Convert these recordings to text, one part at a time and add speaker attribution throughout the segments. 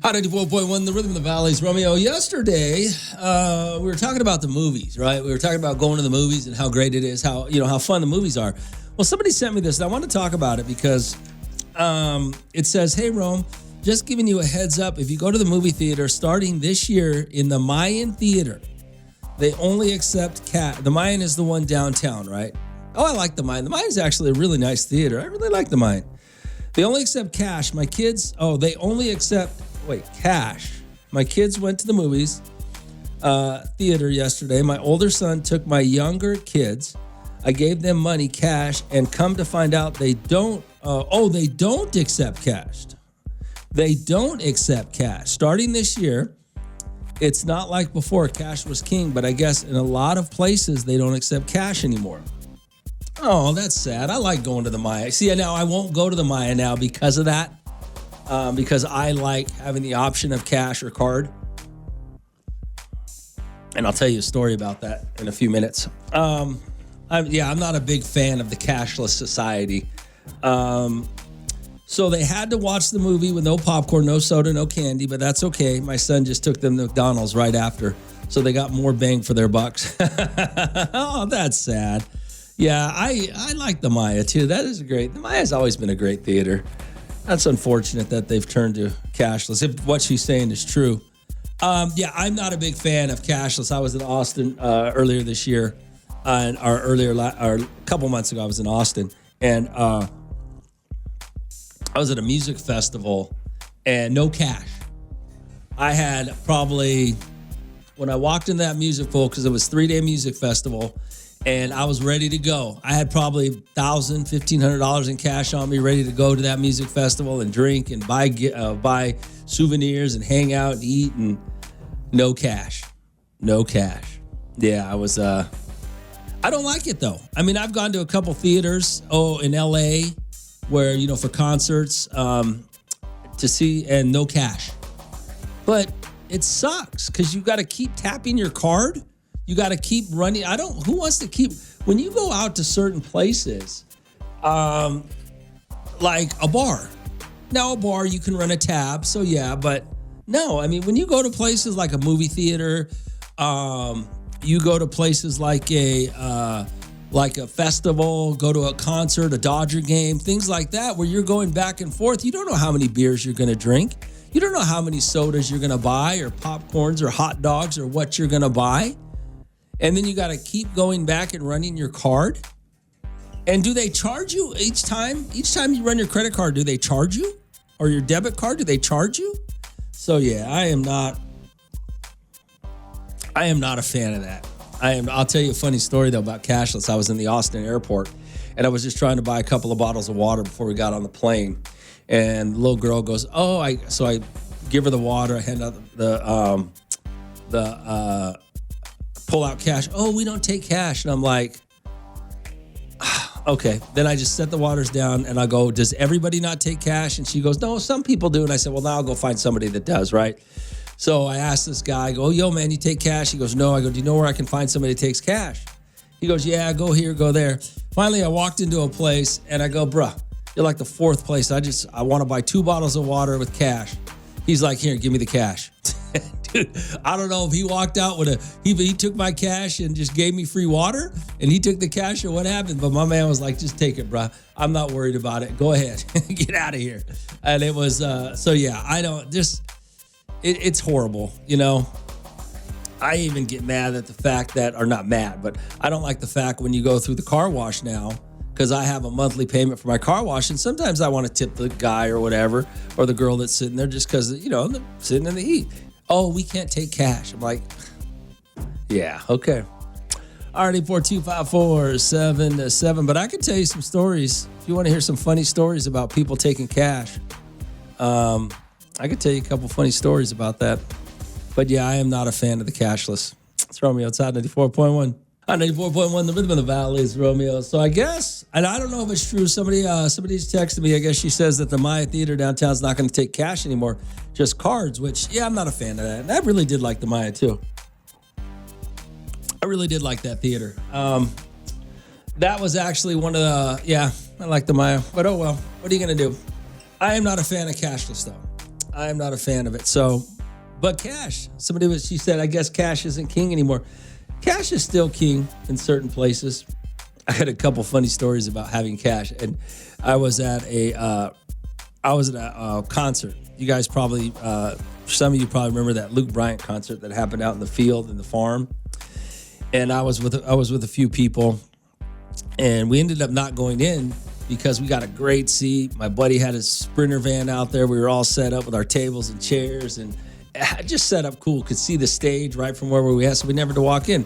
Speaker 1: Hot 94.1, the Rhythm of the Valleys. Romeo, yesterday we were talking about the movies, right? We were talking about going to the movies and how great it is, how fun the movies are. Well, somebody sent me this, and I want to talk about it because it says, hey, Rome, just giving you a heads up. If you go to the movie theater starting this year in the Mayan Theater, they only accept cash. The Mayan is the one downtown, right? Oh, I like the Mayan. The Mayan is actually a really nice theater. I really like the Mayan. They only accept cash. My kids, they only accept, cash. My kids went to the movies theater yesterday. My older son took my younger kids. I gave them money, cash, and come to find out they don't accept cash. They don't accept cash. Starting this year, it's not like before, cash was king, but I guess in a lot of places, they don't accept cash anymore. Oh, that's sad. I like going to the Maya. See, now I won't go to the Maya now because of that, because I like having the option of cash or card. And I'll tell you a story about that in a few minutes. I'm not a big fan of the cashless society. So they had to watch the movie with no popcorn, no soda, no candy, but that's okay. My son just took them to McDonald's right after, so they got more bang for their bucks. Oh, that's sad. Yeah, I like the Maya too. That is great. The Maya's always been a great theater. That's unfortunate that they've turned to cashless, if what she's saying is true. I'm not a big fan of cashless. I was in Austin earlier this year, or a couple months ago. I was in Austin, and I was at a music festival, and no cash. I had probably, when I walked in that music festival, because it was a 3-day music festival, and I was ready to go. I had probably $1,000, $1,500 in cash on me, ready to go to that music festival and drink and buy souvenirs and hang out and eat, and no cash. No cash. Yeah, I was, I don't like it though. I mean, I've gone to a couple theaters, in LA, where, for concerts, to see, and no cash. But it sucks because you got to keep tapping your card. You got to keep running. Who wants to keep, when you go out to certain places, like a bar. Now a bar, you can run a tab. So yeah, but no, I mean, when you go to places like a movie theater, you go to places like a festival, go to a concert, a Dodger game, things like that, where you're going back and forth. You don't know how many beers you're going to drink. You don't know how many sodas you're going to buy, or popcorns or hot dogs, or what you're going to buy. And then you got to keep going back and running your card. And do they charge you each time? Each time you run your credit card, do they charge you? Or your debit card, do they charge you? So yeah, I am not a fan of that. I'll tell you a funny story though about cashless. I was in the Austin airport, and I was just trying to buy a couple of bottles of water before we got on the plane. And the little girl goes, so I give her the water. I hand out the pull out cash. Oh, we don't take cash. And I'm like, okay. Then I just set the waters down, and I go, does everybody not take cash? And she goes, no, some people do. And I said, well, now I'll go find somebody that does, right? So I asked this guy, I go, yo, man, you take cash? He goes, no. I go, do you know where I can find somebody that takes cash? He goes, yeah, go here, go there. Finally, I walked into a place, and I go, bruh, you're like the fourth place. I want to buy 2 bottles of water with cash. He's like, here, give me the cash. Dude, I don't know if he walked out with he took my cash and just gave me free water, and he took the cash, or what happened. But my man was like, just take it, bro. I'm not worried about it. Go ahead. Get out of here. And it was, so yeah, I don't it's horrible. I even get mad at the fact that, or not mad, but I don't like the fact when you go through the car wash now, because I have a monthly payment for my car wash, and sometimes I want to tip the guy or whatever, or the girl that's sitting there, just because, they're sitting in the heat. Oh, we can't take cash. I'm like, yeah, okay. Alrighty, 4254777. But I can tell you some stories. If you want to hear some funny stories about people taking cash, I could tell you a couple funny stories about that. But yeah, I am not a fan of the cashless. It's Romeo outside 94.1. On 94.1, the Rhythm of the Valleys, Romeo. So I guess, and I don't know if it's true, somebody's texted me. I guess she says that the Maya Theater downtown is not going to take cash anymore, just cards, which, yeah, I'm not a fan of that. And I really did like the Maya, too. I really did like that theater. That was actually one of the, I like the Maya. But oh well, what are you going to do? I am not a fan of cashless, though. I am not a fan of it. So, but cash. She said, I guess cash isn't king anymore. Cash is still king in certain places. I had a couple funny stories about having cash, and I was at a concert. You guys probably, some of you probably remember that Luke Bryant concert that happened out in the field in the farm. And I was with a few people, and we ended up not going in because we got a great seat. My buddy had his Sprinter van out there. We were all set up with our tables and chairs, and just set up cool. Could see the stage right from where we had, so we never had to walk in.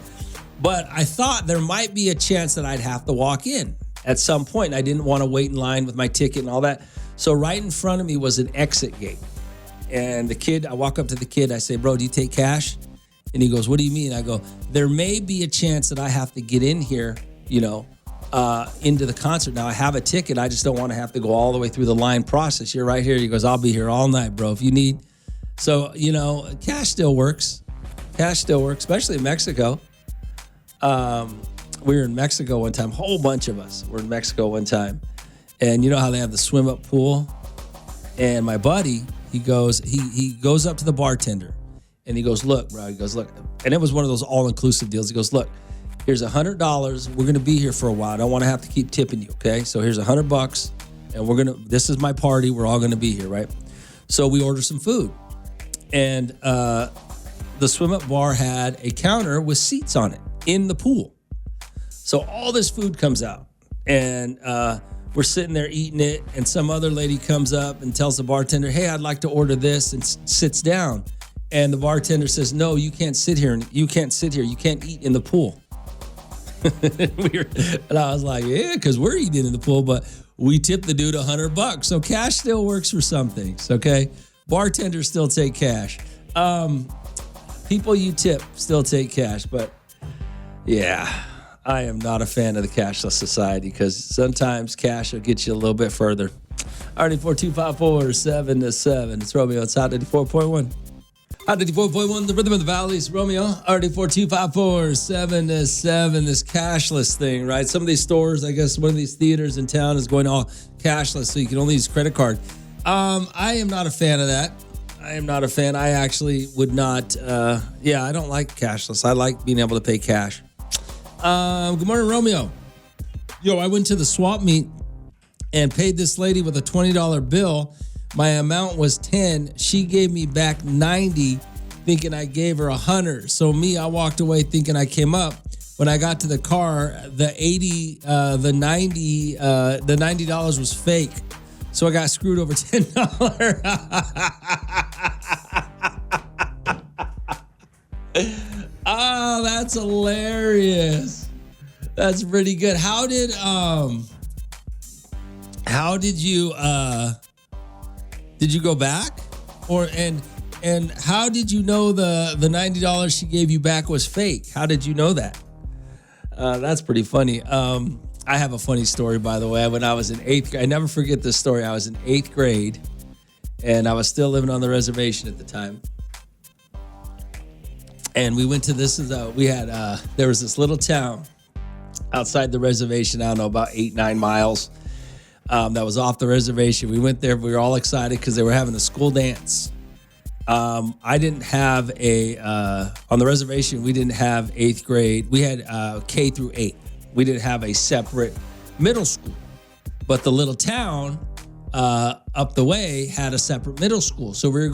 Speaker 1: But I thought there might be a chance that I'd have to walk in at some point, and I didn't want to wait in line with my ticket and all that. So right in front of me was an exit gate. And I walk up to the kid, I say, bro, do you take cash? And he goes, what do you mean? I go, there may be a chance that I have to get in here, into the concert. Now I have a ticket. I just don't want to have to go all the way through the line process. You're right here. He goes, I'll be here all night, bro, if you need. So, cash still works. Cash still works, especially in Mexico. We were in Mexico one time, whole bunch of us were in Mexico one time. And you know how they have the swim up pool? And my buddy, he goes up to the bartender and he goes, look, bro, and it was one of those all-inclusive deals. He goes, look, here's $100. We're going to be here for a while. I don't want to have to keep tipping you. Okay. So here's $100 and this is my party. We're all going to be here. Right. So we order some food, and, the swim up bar had a counter with seats on it in the pool. So all this food comes out, and, we're sitting there eating it, and some other lady comes up and tells the bartender, hey, I'd like to order this, and sits down. And the bartender says, no, you can't sit here. You can't eat in the pool. And I was like, yeah, because we're eating in the pool, but we tipped the dude $100. So cash still works for some things, okay? Bartenders still take cash. People you tip still take cash, but yeah. I am not a fan of the cashless society because sometimes cash will get you a little bit further. RD4254 7 to 7. It's Romeo. It's Hot 94.1. Hot 94.1, the rhythm of the valleys. Romeo. RD4254 7 to 7. This cashless thing, right? Some of these stores, I guess one of these theaters in town is going all cashless, so you can only use credit card. I am not a fan of that. I am not a fan. I actually would not. I don't like cashless. I like being able to pay cash. Good morning, Romeo. Yo, I went to the swap meet and paid this lady with a $20 bill. My amount was 10. She gave me back 90, thinking I gave her 100. So I walked away thinking I came up. When I got to the car, the $90 was fake. So I got screwed over $10. Oh, that's hilarious. That's pretty good. How did you go back? And how did you know the $90 she gave you back was fake? How did you know that? That's pretty funny. I have a funny story, by the way. When I was in 8th grade, I never forget this story. I was in 8th grade and I was still living on the reservation at the time. And we went to there was this little town outside the reservation, I don't know, about 8-9 miles, that was off the reservation. We went there, we were all excited because they were having a school dance. I didn't have on the reservation, we didn't have 8th grade. We had K through 8. We didn't have a separate middle school. But the little town up the way had a separate middle school. So we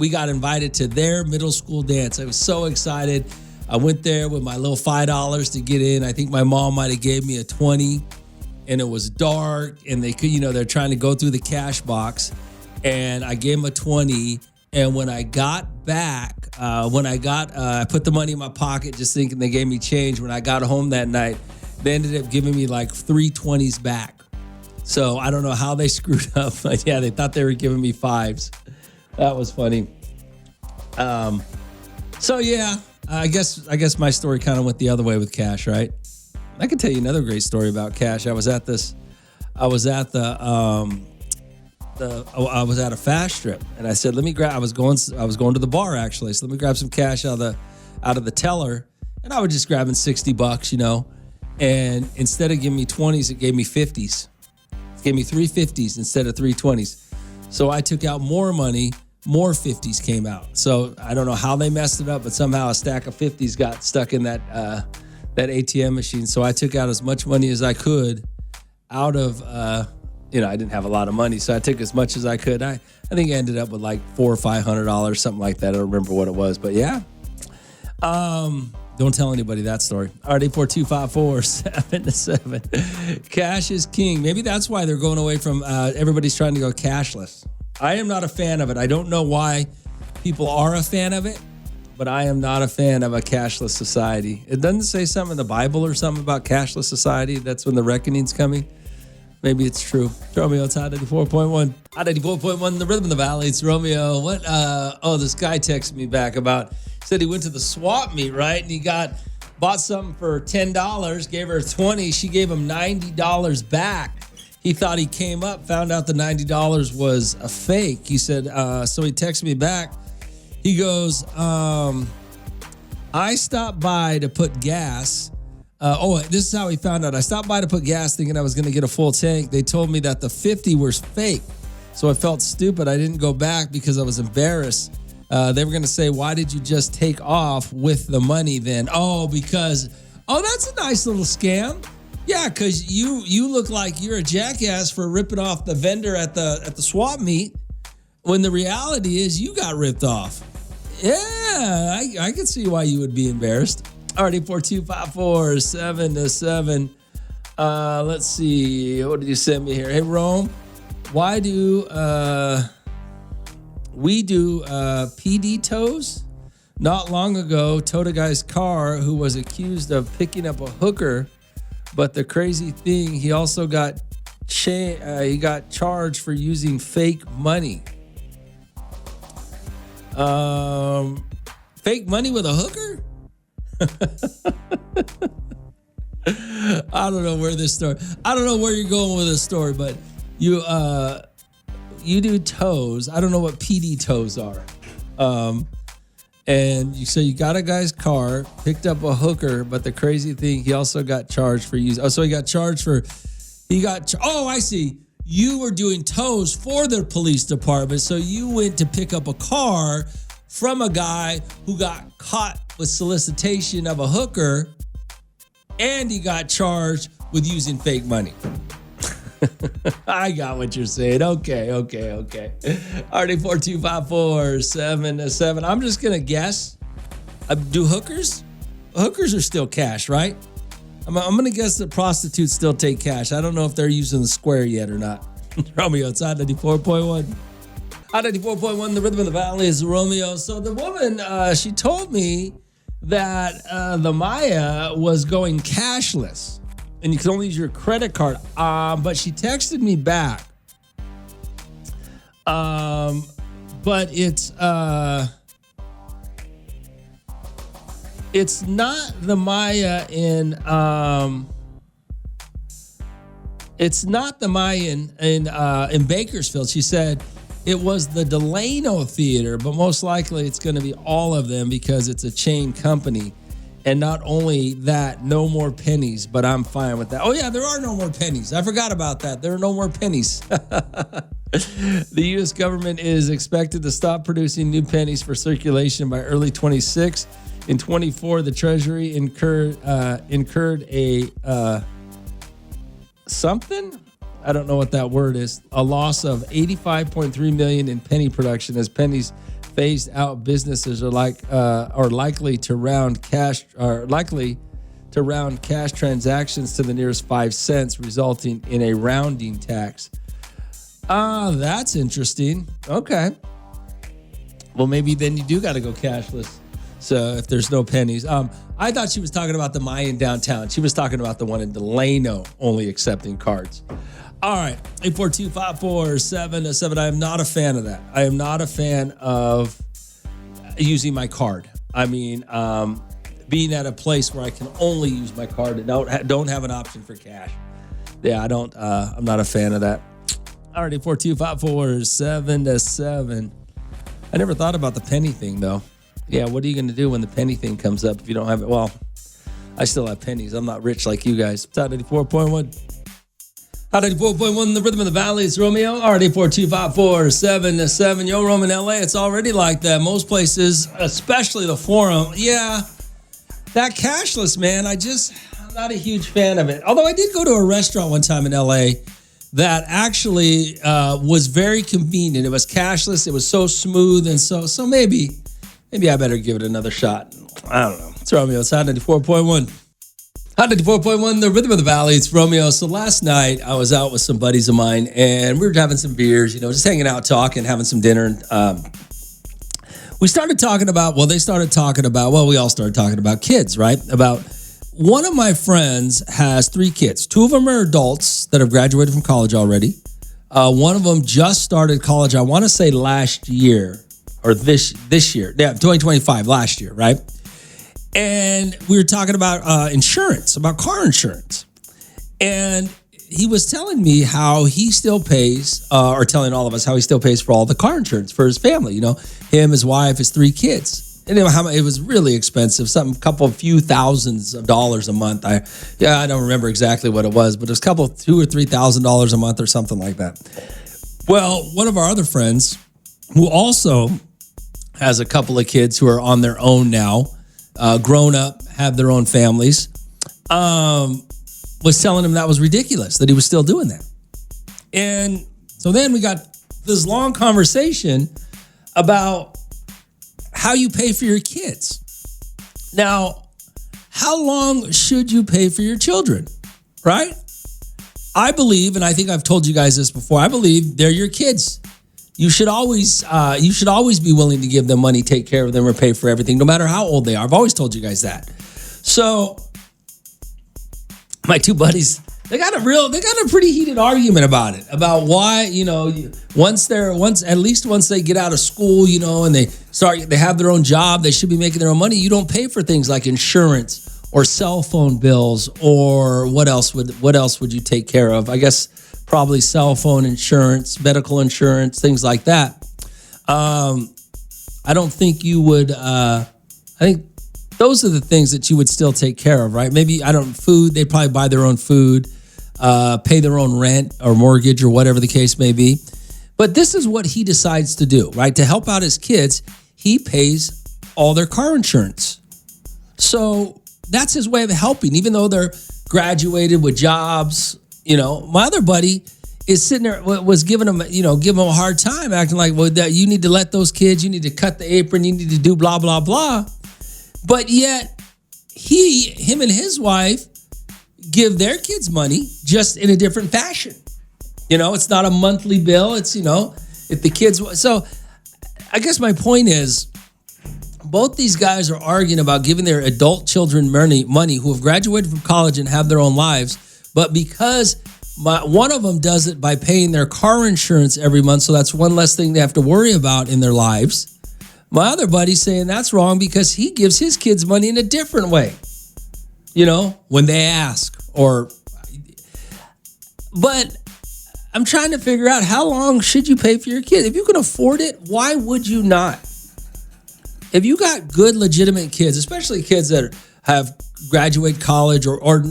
Speaker 1: got invited to their middle school dance. I was so excited. I went there with my little $5 to get in. I think my mom might have gave me a 20, and it was dark, and they could, they're trying to go through the cash box, and I gave them a 20. And when I got back, I put the money in my pocket just thinking they gave me change. When I got home that night, they ended up giving me like 3 20s back. So I don't know how they screwed up, but yeah, they thought they were giving me 5s. That was funny. So yeah, I guess my story kind of went the other way with cash, right? I can tell you another great story about cash. I was at a fast strip, and I said, I was going to the bar actually. So let me grab some cash out of the teller, and I was just grabbing $60, and instead of giving me 20s, it gave me 50s. It gave me 3 50s instead of 3 20s. So I took out more money more 50s came out. So I don't know how they messed it up, but somehow a stack of 50s got stuck in that ATM machine. So I took out as much money as I could out of, I didn't have a lot of money, so I took as much as I could. I think I ended up with like $400 or $500, something like that. I don't remember what it was, but yeah. Don't tell anybody that story. All right, 842-547-7. Cash is king. Maybe that's why they're going away from, everybody's trying to go cashless. I am not a fan of it. I don't know why people are a fan of it, but I am not a fan of a cashless society. It doesn't say something in the Bible or something about cashless society. That's when the reckoning's coming. Maybe it's true. Romeo, it's Hot 94.1. Hot 94.1, the rhythm of the valley. It's Romeo. What? This guy texted me back about, said he went to the swap meet, right? And he bought something for $10, gave her $20. She gave him $90 back. He thought he came up, found out the $90 was a fake. He said, so he texted me back. He goes, I stopped by to put gas. This is how he found out. I stopped by to put gas thinking I was going to get a full tank. They told me that the 50 was fake. So I felt stupid. I didn't go back because I was embarrassed. They were going to say, why did you just take off with the money then? That's a nice little scam. Yeah, because you look like you're a jackass for ripping off the vendor at the swap meet when the reality is you got ripped off. Yeah, I can see why you would be embarrassed. All right, 842-547-7. Let's see. What did you send me here? Hey, Rome, why do we do PD tows? Not long ago, towed a guy's car who was accused of picking up a hooker. But the crazy thing, he also got charged for using fake money. Fake money with a hooker? I don't know where you're going with this story, but you do tows. I don't know what PD tows are. And so you got a guy's car, picked up a hooker, but the crazy thing, he also got charged for using. I see. You were doing tows for the police department. So you went to pick up a car from a guy who got caught with solicitation of a hooker, and he got charged with using fake money. I got what you're saying. Okay. RD42547. I'm just going to guess. Do hookers are still cash, right? I'm going to guess that prostitutes still take cash. I don't know if they're using the square yet or not. Romeo, it's Hot 94.1. Hot 94.1, the rhythm of the valley is Romeo. So the woman, she told me that the Maya was going cashless. And you can only use your credit card. But she texted me back. But it's not the Maya in Bakersfield. She said it was the Delano Theater, but most likely it's going to be all of them because it's a chain company. And not only that, no more pennies, but I'm fine with that. Oh, yeah, there are no more pennies. I forgot about that. There are no more pennies. The U.S. government is expected to stop producing new pennies for circulation by early 26. In 24, the Treasury incurred a something? I don't know what that word is. A loss of $85.3 million in penny production as pennies phased out. Businesses are likely to round cash transactions to the nearest 5 cents, resulting in a rounding tax. That's interesting. Okay. Well, maybe then you do got to go cashless. So if there's no pennies, I thought she was talking about the Mayan downtown. She was talking about the one in Delano only accepting cards. All right, 842-547-7. I am not a fan of that. I am not a fan of using my card. I mean, being at a place where I can only use my card and don't have an option for cash. Yeah, I'm not a fan of that. All right, 842-547-7. I never thought about the penny thing, though. Yeah, what are you going to do when the penny thing comes up if you don't have it? Well, I still have pennies. I'm not rich like you guys. It's Hot 94.1. Hot 84.1, the rhythm of the valley. It's Romeo. RD42547. Yo, Rome in LA. It's already like that. Most places, especially the Forum. Yeah, that cashless, man. I'm not a huge fan of it. Although I did go to a restaurant one time in LA that actually was very convenient. It was cashless. It was so smooth. And so maybe I better give it another shot. I don't know. It's Romeo. It's Hot 94.1. Hot 94.1, the rhythm of the valley. It's Romeo. So last night I was out with some buddies of mine and we were having some beers, just hanging out, talking, having some dinner. We started talking about, we all started talking about kids, right? About one of my friends has 3 kids. 2 of them are adults that have graduated from college already. One of them just started college, I want to say last year or this year. Yeah, 2025, last year, right? And we were talking about insurance, about car insurance. And he was telling me how he still pays, or telling all of us how he still pays for all the car insurance for his family. Him, his wife, his 3 kids. And it was really expensive, few thousands of dollars a month. I don't remember exactly what it was, but it was $2,000 or $3,000 a month or something like that. Well, one of our other friends, who also has a couple of kids who are on their own now, grown up, have their own families, was telling him that was ridiculous, that he was still doing that. And so then we got this long conversation about how you pay for your kids. Now, how long should you pay for your children, right? I believe, and I think I've told you guys this before, I believe they're your kids. You should always be willing to give them money, take care of them, or pay for everything, no matter how old they are. I've always told you guys that. So my 2 buddies, they got a pretty heated argument about it, about why, once they get out of school, and they have their own job, they should be making their own money. You don't pay for things like insurance or cell phone bills, or what else would you take care of? I guess probably cell phone insurance, medical insurance, things like that. I don't think you would, I think those are the things that you would still take care of, right? Maybe, food, they'd probably buy their own food, pay their own rent or mortgage or whatever the case may be. But this is what he decides to do, right? To help out his kids, he pays all their car insurance. So that's his way of helping, even though they're graduated with jobs. My other buddy is sitting there, was giving him a hard time, acting like, well, that you need to let those kids, you need to cut the apron, you need to do blah, blah, blah. But yet him and his wife give their kids money just in a different fashion. It's not a monthly bill. It's, if the kids, so I guess my point is, both these guys are arguing about giving their adult children money who have graduated from college and have their own lives. But because one of them does it by paying their car insurance every month, so that's one less thing they have to worry about in their lives. My other buddy's saying that's wrong because he gives his kids money in a different way, when they ask. But I'm trying to figure out, how long should you pay for your kids? If you can afford it, why would you not? If you got good, legitimate kids, especially kids that have graduated college or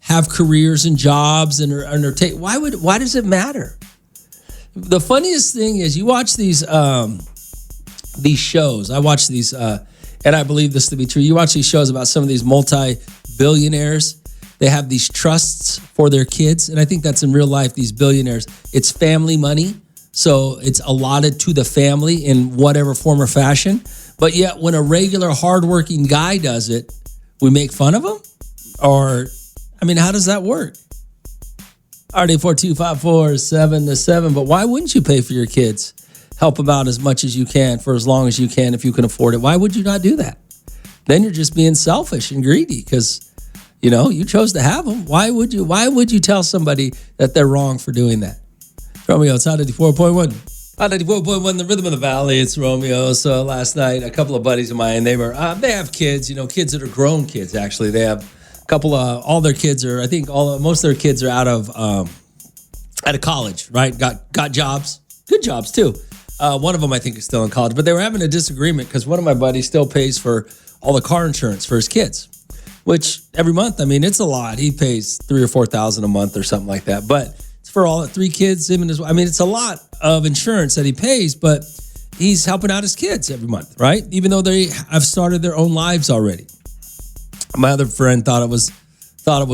Speaker 1: have careers and jobs and why does it matter? The funniest thing is, you watch these shows. I watch these, and I believe this to be true. You watch these shows about some of these multi-billionaires. They have these trusts for their kids, and I think that's in real life. These billionaires, it's family money, so it's allotted to the family in whatever form or fashion. But yet, when a regular, hardworking guy does it, we make fun of him. Or, how does that work? RD42547. But why wouldn't you pay for your kids? Help them out as much as you can for as long as you can if you can afford it. Why would you not do that? Then you're just being selfish and greedy because, you chose to have them. Why would you tell somebody that they're wrong for doing that? Romeo, it's Hot 94.1. Hot 94.1, the rhythm of the valley. It's Romeo. So last night, a couple of buddies of mine, they have kids, kids that are grown kids, actually. They have all their kids are, I think most of their kids are out of college, right? Got jobs, good jobs too. One of them I think is still in college, but they were having a disagreement because one of my buddies still pays for all the car insurance for his kids. which every month, I mean, it's a lot. He pays $3,000 or $4,000 a month or something like that. But it's for all 3 kids, him and his. I mean, it's a lot of insurance that he pays, but he's helping out his kids every month, right? Even though they have started their own lives already. My other friend thought it was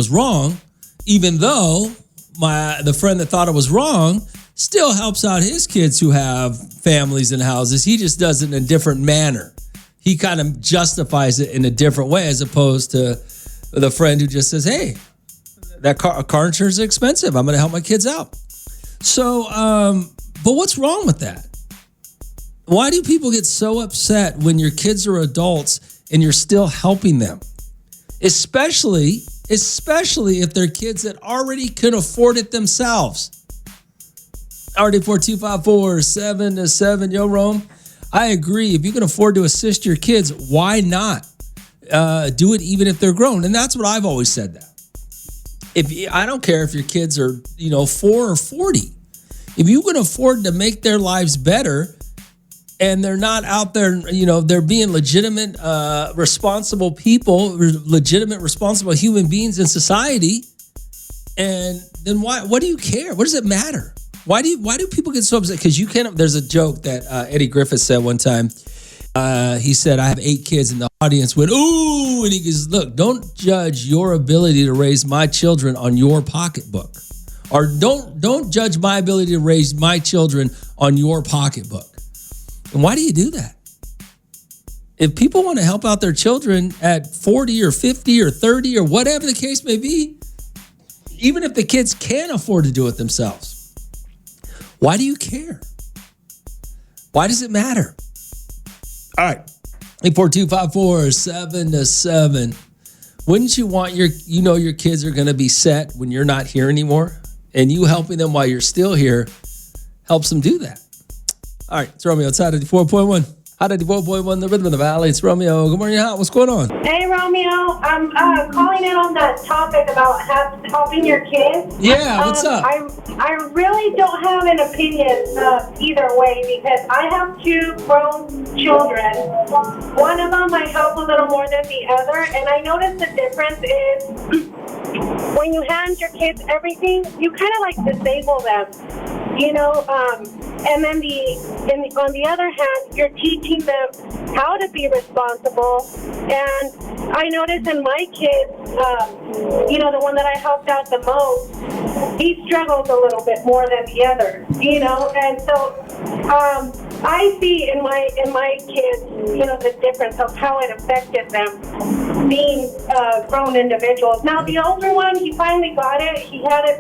Speaker 1: wrong, even though the friend that thought it was wrong still helps out his kids who have families and houses. He just does it in a different manner. He kind of justifies it in a different way as opposed to the friend who just says, hey, that car insurance is expensive. I'm going to help my kids out. So, but what's wrong with that? Why do people get so upset when your kids are adults and you're still helping them? Especially if they're kids that already can afford it themselves. RD4254-7-7. Yo, Rome. I agree. If you can afford to assist your kids, why not do it even if they're grown? And that's what I've always said that. I don't care if your kids are, 4 or 40. If you can afford to make their lives better and they're not out there, they're being legitimate, responsible people, legitimate, responsible human beings in society, and then what do you care? What does it matter? Why do people get so upset? Because you can't. There's a joke that Eddie Griffith said one time. He said, "I have 8 kids," and the audience went, "Ooh!" And he goes, "Look, don't judge your ability to raise my children on your pocketbook, or don't judge my ability to raise my children on your pocketbook." And why do you do that? If people want to help out their children at 40 or 50 or 30 or whatever the case may be, even if the kids can't afford to do it themselves, why do you care? Why does it matter? All right. 84254-7-7. Wouldn't you want your kids are going to be set when you're not here anymore? And you helping them while you're still here helps them do that. All right. It's Romeo. It's Hot 94.1. Hot 94.1, the rhythm of the valley. It's Romeo. Good morning, Hot. What's going on?
Speaker 2: Hey, Romeo. I'm calling in on that topic about helping your kids.
Speaker 1: Yeah, what's up?
Speaker 2: I really don't have an opinion either way because I have 2 grown children. One of them I help a little more than the other, and I noticed the difference is when you hand your kids everything, you kind of like disable them, and then on the other hand, you're teaching them how to be responsible. And I noticed in my kids, the one that I helped out the most, he struggles a little bit more than the other, and so I see in my kids, the difference of how it affected them being grown individuals. Now, the older one, he finally got it. He had to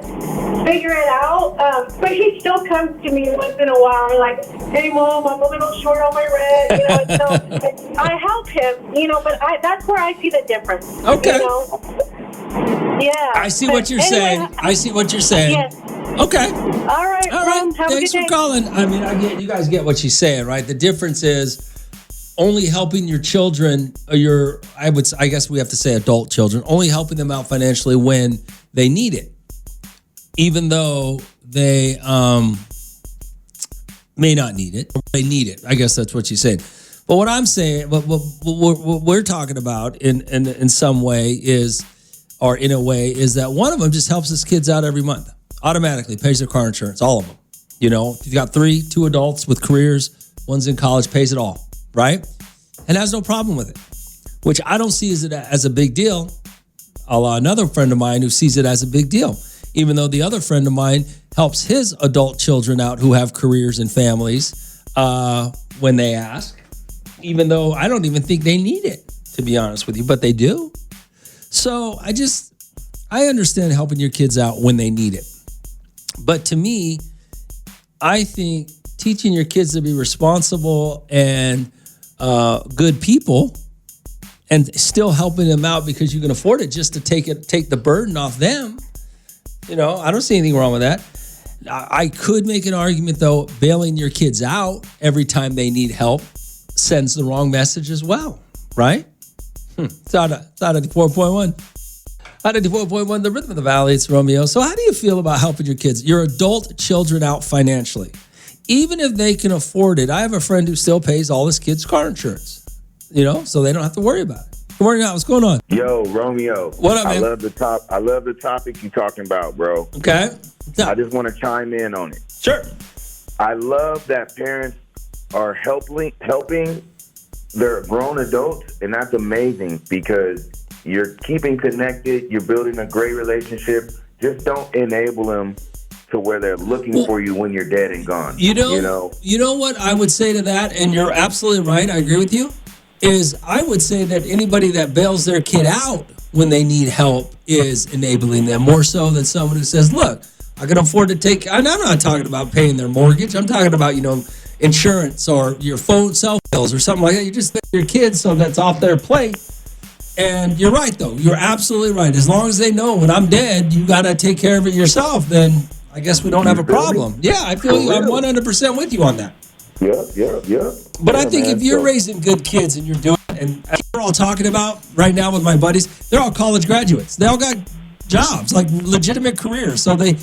Speaker 2: figure it out, but he still comes to me once in a while like, hey, Mom, I'm a little short on my rent, and so I help him, but that's where I see the difference.
Speaker 1: Okay.
Speaker 2: Yeah.
Speaker 1: I see what you're saying.
Speaker 2: Yes.
Speaker 1: Okay.
Speaker 2: All right.
Speaker 1: Thanks for calling. I mean, you guys get what she's saying, right? The difference is only helping your children, or I guess we have to say adult children, only helping them out financially when they need it, even though they may not need it. They need it. I guess that's what she's saying. But what I'm saying, what we're talking about in some way is, or in a way, is that one of them just helps his kids out every month. Automatically pays their car insurance, all of them. If you've got 2 adults with careers, one's in college, pays it all, right? And has no problem with it, which I don't see as a big deal. A la another friend of mine who sees it as a big deal, even though the other friend of mine helps his adult children out who have careers and families when they ask, even though I don't even think they need it, to be honest with you, but they do. So I understand helping your kids out when they need it. But to me, I think teaching your kids to be responsible and good people and still helping them out because you can afford it just to take the burden off them, I don't see anything wrong with that. I could make an argument, though, bailing your kids out every time they need help sends the wrong message as well, right? It's out of 4.1. Out of 4.1, the rhythm of the valley. It's Romeo. So how do you feel about helping your adult children out financially? Even if they can afford it. I have a friend who still pays all his kids' car insurance, so they don't have to worry about it. Good morning, Al. What's going on?
Speaker 3: Yo, Romeo.
Speaker 1: What up, man?
Speaker 3: I love the topic you're talking about, bro.
Speaker 1: Okay.
Speaker 3: I just want to chime in on it.
Speaker 1: Sure.
Speaker 3: I love that parents are helping their grown adults, and that's amazing because you're keeping connected, you're building a great relationship. Just don't enable them to where they're looking for you when you're dead and gone.
Speaker 1: You know what I would say to that, and you're absolutely right, I agree with you, is I would say that anybody that bails their kid out when they need help is enabling them more so than someone who says, look, I can afford to take, and I'm not talking about paying their mortgage. I'm talking about, insurance or your cell bills or something like that. You just pay your kids so that's off their plate. And you're right, though. You're absolutely right. As long as they know when I'm dead, you got to take care of it yourself, then I guess we don't have a problem. Yeah, I feel you. I'm 100% with you on that.
Speaker 3: Yeah.
Speaker 1: But I think if you're raising good kids and you're doing it, and we're all talking about right now with my buddies, they're all college graduates. They all got jobs, like legitimate careers. So they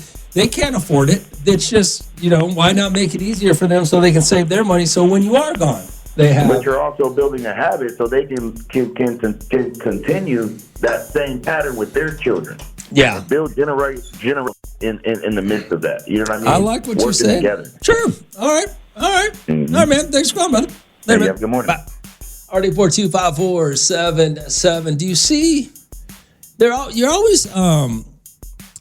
Speaker 1: can't afford it. It's just, why not make it easier for them so they can save their money so when you are gone, they have.
Speaker 3: But you're also building a habit so they can continue that same pattern with their children.
Speaker 1: Yeah.
Speaker 3: Build generate in the midst of that. You know what I mean?
Speaker 1: I like what you're saying.
Speaker 3: Together.
Speaker 1: Sure. All right.
Speaker 3: Mm-hmm.
Speaker 1: All right, man. Thanks for calling, brother.
Speaker 3: Hey, man. Good morning.
Speaker 1: RD42547. Do you see? You're always. I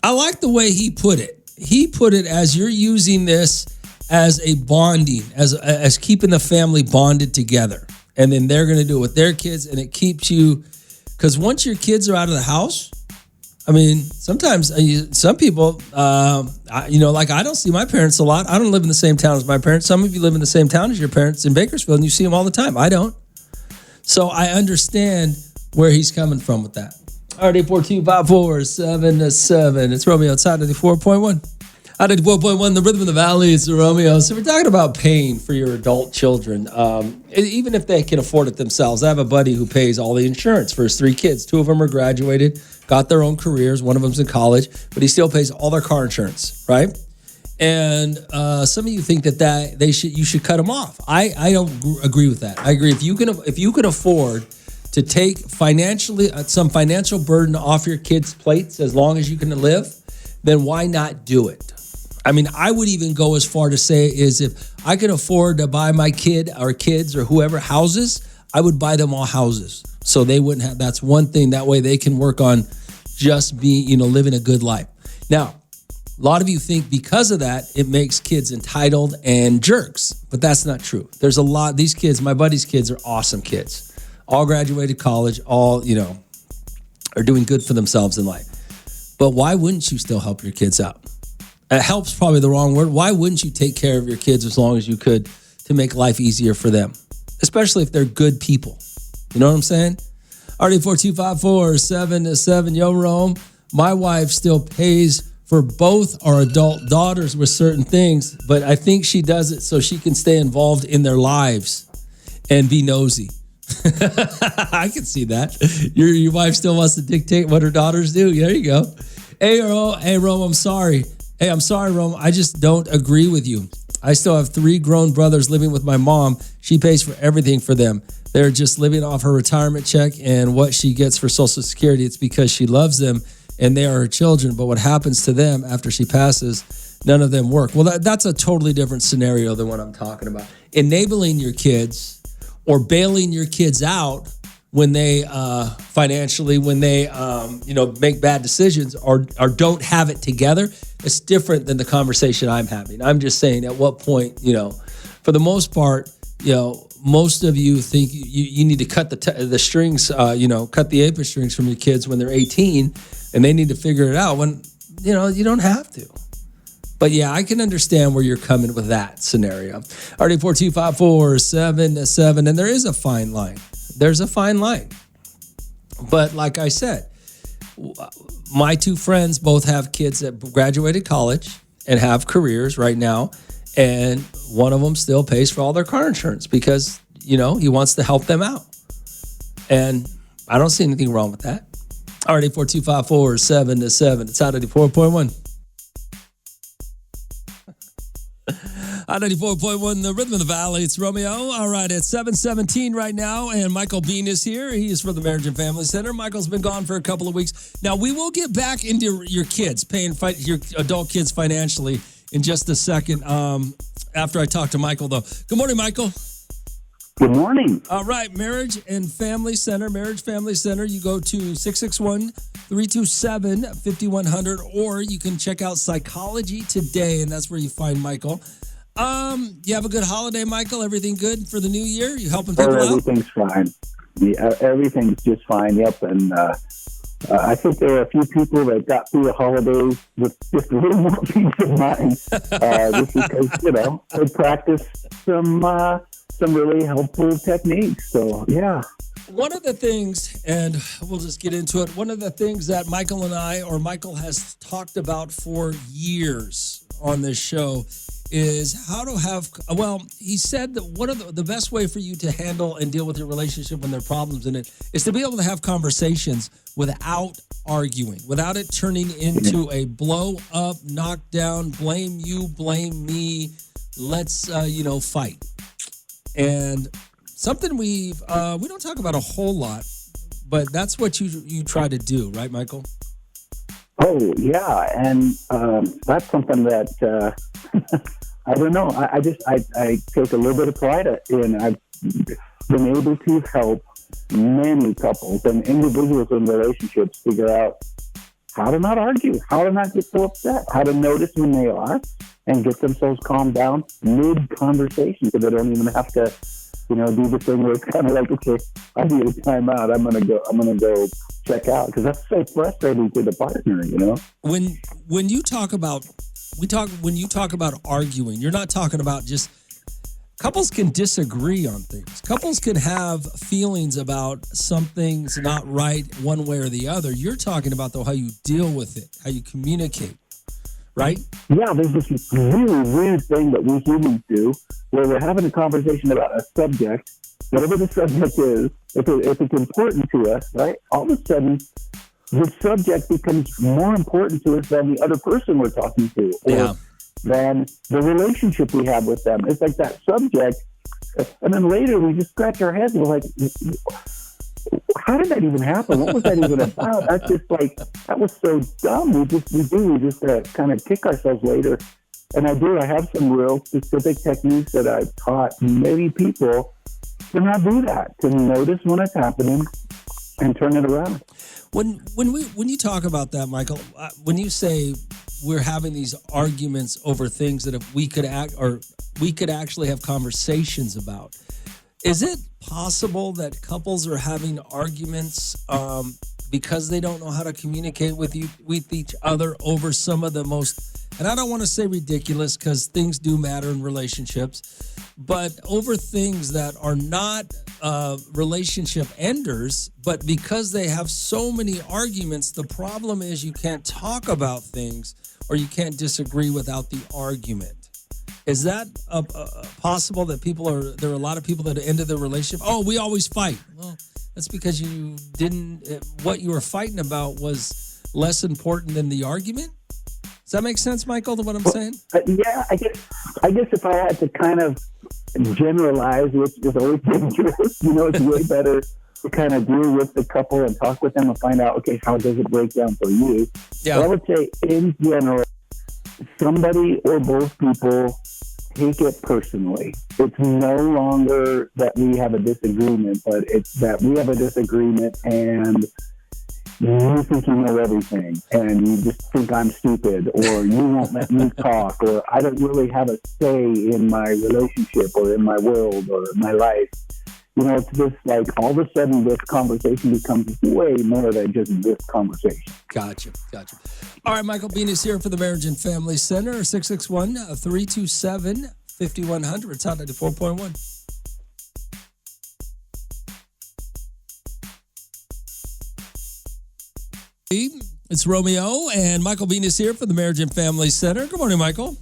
Speaker 1: like the way he put it. He put it as you're using this as a bonding, as keeping the family bonded together, and then they're going to do it with their kids, and it keeps you. Because once your kids are out of the house, I mean, sometimes some people, like I don't see my parents a lot. I don't live in the same town as my parents. Some of you live in the same town as your parents in Bakersfield, and you see them all the time. I don't. So I understand where he's coming from with that. RD42547. It's Romeo outside of the 4.1. Out of the 4.1, the rhythm of the valley. It's Romeo. So we're talking about paying for your adult children, even if they can afford it themselves. I have a buddy who pays all the insurance for his 3 kids. 2 of them are graduated, got their own careers. One of them's in college, but he still pays all their car insurance, right? And some of you think that you should cut them off. I don't agree with that. I agree if you can afford to take some financial burden off your kids' plates as long as you can live, then why not do it? I mean, I would even go as far to say is if I could afford to buy my kid or kids or whoever houses, I would buy them all houses. So they wouldn't have, that's one thing. That way they can work on just being, living a good life. Now, a lot of you think because of that, it makes kids entitled and jerks, but that's not true. There's a lot, these kids, my buddy's kids are awesome kids. All graduated college, all, are doing good for themselves in life. But why wouldn't you still help your kids out? Help's probably the wrong word. Why wouldn't you take care of your kids as long as you could to make life easier for them? Especially if they're good people. You know what I'm saying? RD42547. Yo, Rome. My wife still pays for both our adult daughters with certain things, but I think she does it so she can stay involved in their lives and be nosy. I can see that. Your wife still wants to dictate what her daughters do. There you go. Hey, Rome, I'm sorry. Hey, I'm sorry, Rome. I just don't agree with you. I still have 3 grown brothers living with my mom. She pays for everything for them. They're just living off her retirement check and what she gets for Social Security. It's because she loves them and they are her children. But what happens to them after she passes, none of them work. Well, that's a totally different scenario than what I'm talking about. Enabling your kids or bailing your kids out when they financially, when they make bad decisions or don't have it together, it's different than the conversation I'm having. I'm just saying at what point, for the most part, most of you think you need to cut the strings, cut the apron strings from your kids when they're 18 and they need to figure it out when, you don't have to. But yeah, I can understand where you're coming with that scenario. RD42547, and there is a fine line. There's a fine line. But like I said, my 2 friends both have kids that graduated college and have careers right now. And one of them still pays for all their car insurance because, he wants to help them out. And I don't see anything wrong with that. RD42547. It's out of the 4.1. On 94.1, the Rhythm of the Valley. It's Romeo. All right, it's 7:17 right now, and Michael Bean is here. He is from the Marriage and Family Center. Michael's been gone for a couple of weeks. Now, we will get back into your kids, paying your adult kids financially in just a second after I talk to Michael, though. Good morning, Michael.
Speaker 4: Good morning.
Speaker 1: All right, Marriage and Family Center. Marriage Family Center. You go to 661-327-5100, or you can check out Psychology Today, and that's where you find Michael. You have a good holiday, Michael? Everything good for the new year? You helping people out?
Speaker 4: Everything's fine. Everything's just fine, yep. And I think there are a few people that got through the holidays with just a little more peace of mind. Just because, they practiced some really helpful techniques. So, yeah.
Speaker 1: One of the things, and we'll just get into it, one of the things that Michael has talked about for years on this show is how to have, he said that one of the best way for you to handle and deal with your relationship when there are problems in it is to be able to have conversations without arguing, without it turning into a blow up, knock down, blame you, blame me, let's, fight. And something we don't talk about a whole lot, but that's what you try to do, right, Michael?
Speaker 4: Oh, yeah. And that's something that, I don't know. I take a little bit of pride in. I've been able to help many couples and individuals in relationships figure out how to not argue, how to not get so upset, how to notice when they are and get themselves calmed down mid-conversation so they don't even have to, do the thing where it's kind of like, okay, I need a timeout. I'm gonna go check out, because that's so frustrating to the partner.
Speaker 1: When you talk about arguing, you're not talking about just couples can disagree on things. Couples can have feelings about something's not right one way or the other. You're talking about, though, how you deal with it, how you communicate, right?
Speaker 4: Yeah, there's this really weird thing that we humans do where we're having a conversation about a subject, whatever the subject is, if it's important to us, right? All of a sudden, the subject becomes more important to us than the other person we're talking to, or than the relationship we have with them. It's like that subject, and then later we just scratch our heads and we're like, how did that even happen? What was that even about? That's just like, that was so dumb. We just kind of kick ourselves later. And I have some real specific techniques that I've taught many people to not do that, to notice when it's happening and turn it around.
Speaker 1: When you talk about that, Michael, when you say we're having these arguments over things that if we could actually have conversations about, is it possible that couples are having arguments because they don't know how to communicate with each other over some of the most, and I don't want to say ridiculous because things do matter in relationships, but over things that are not relationship enders, but because they have so many arguments, the problem is you can't talk about things or you can't disagree without the argument. Is that possible that there are a lot of people that ended the relationship? Oh, we always fight. Well, that's because what you were fighting about was less important than the argument? Does that make sense, Michael, to what I'm saying?
Speaker 4: Yeah, I guess if I had to kind of generalize, which is always dangerous, it's way better to kind of deal with the couple and talk with them and find out, okay, how does it break down for you? Yeah. But I would say, in general, somebody or both people take it personally. It's no longer that we have a disagreement, but it's that we have a disagreement and you think you know everything and you just think I'm stupid, or you won't let me talk, or I don't really have a say in my relationship or in my world or my life. It's just like all of a sudden this conversation becomes way more than just this conversation.
Speaker 1: Gotcha. All right, Michael Bean is here for the Marriage and Family Center, 661-327-5100. It's Hot 94.1. It's Romeo, and Michael Bean is here for the Marriage and Family Center. Good morning, Michael.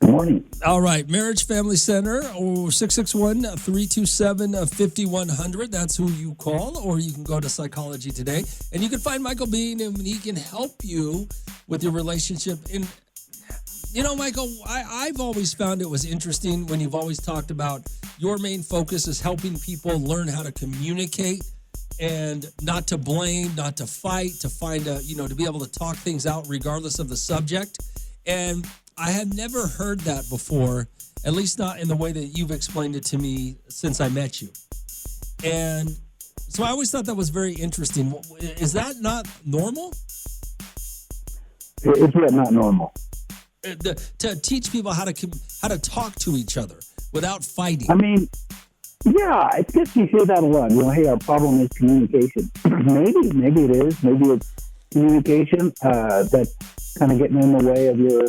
Speaker 4: Good morning.
Speaker 1: All right, Marriage Family Center, 661-327-5100. That's who you call, or you can go to Psychology Today, and you can find Michael Bean, and he can help you with your relationship. And Michael, I've always found it was interesting when you've always talked about your main focus is helping people learn how to communicate and not to blame, not to fight, to find to be able to talk things out regardless of the subject. And I have never heard that before, at least not in the way that you've explained it to me since I met you. And so I always thought that was very interesting. Is that not normal?
Speaker 4: It's not normal.
Speaker 1: To teach people how to talk to each other without fighting.
Speaker 4: I mean, yeah, I guess you hear that a lot. Hey, our problem is communication. maybe it is. Maybe it's communication that's kind of getting in the way of your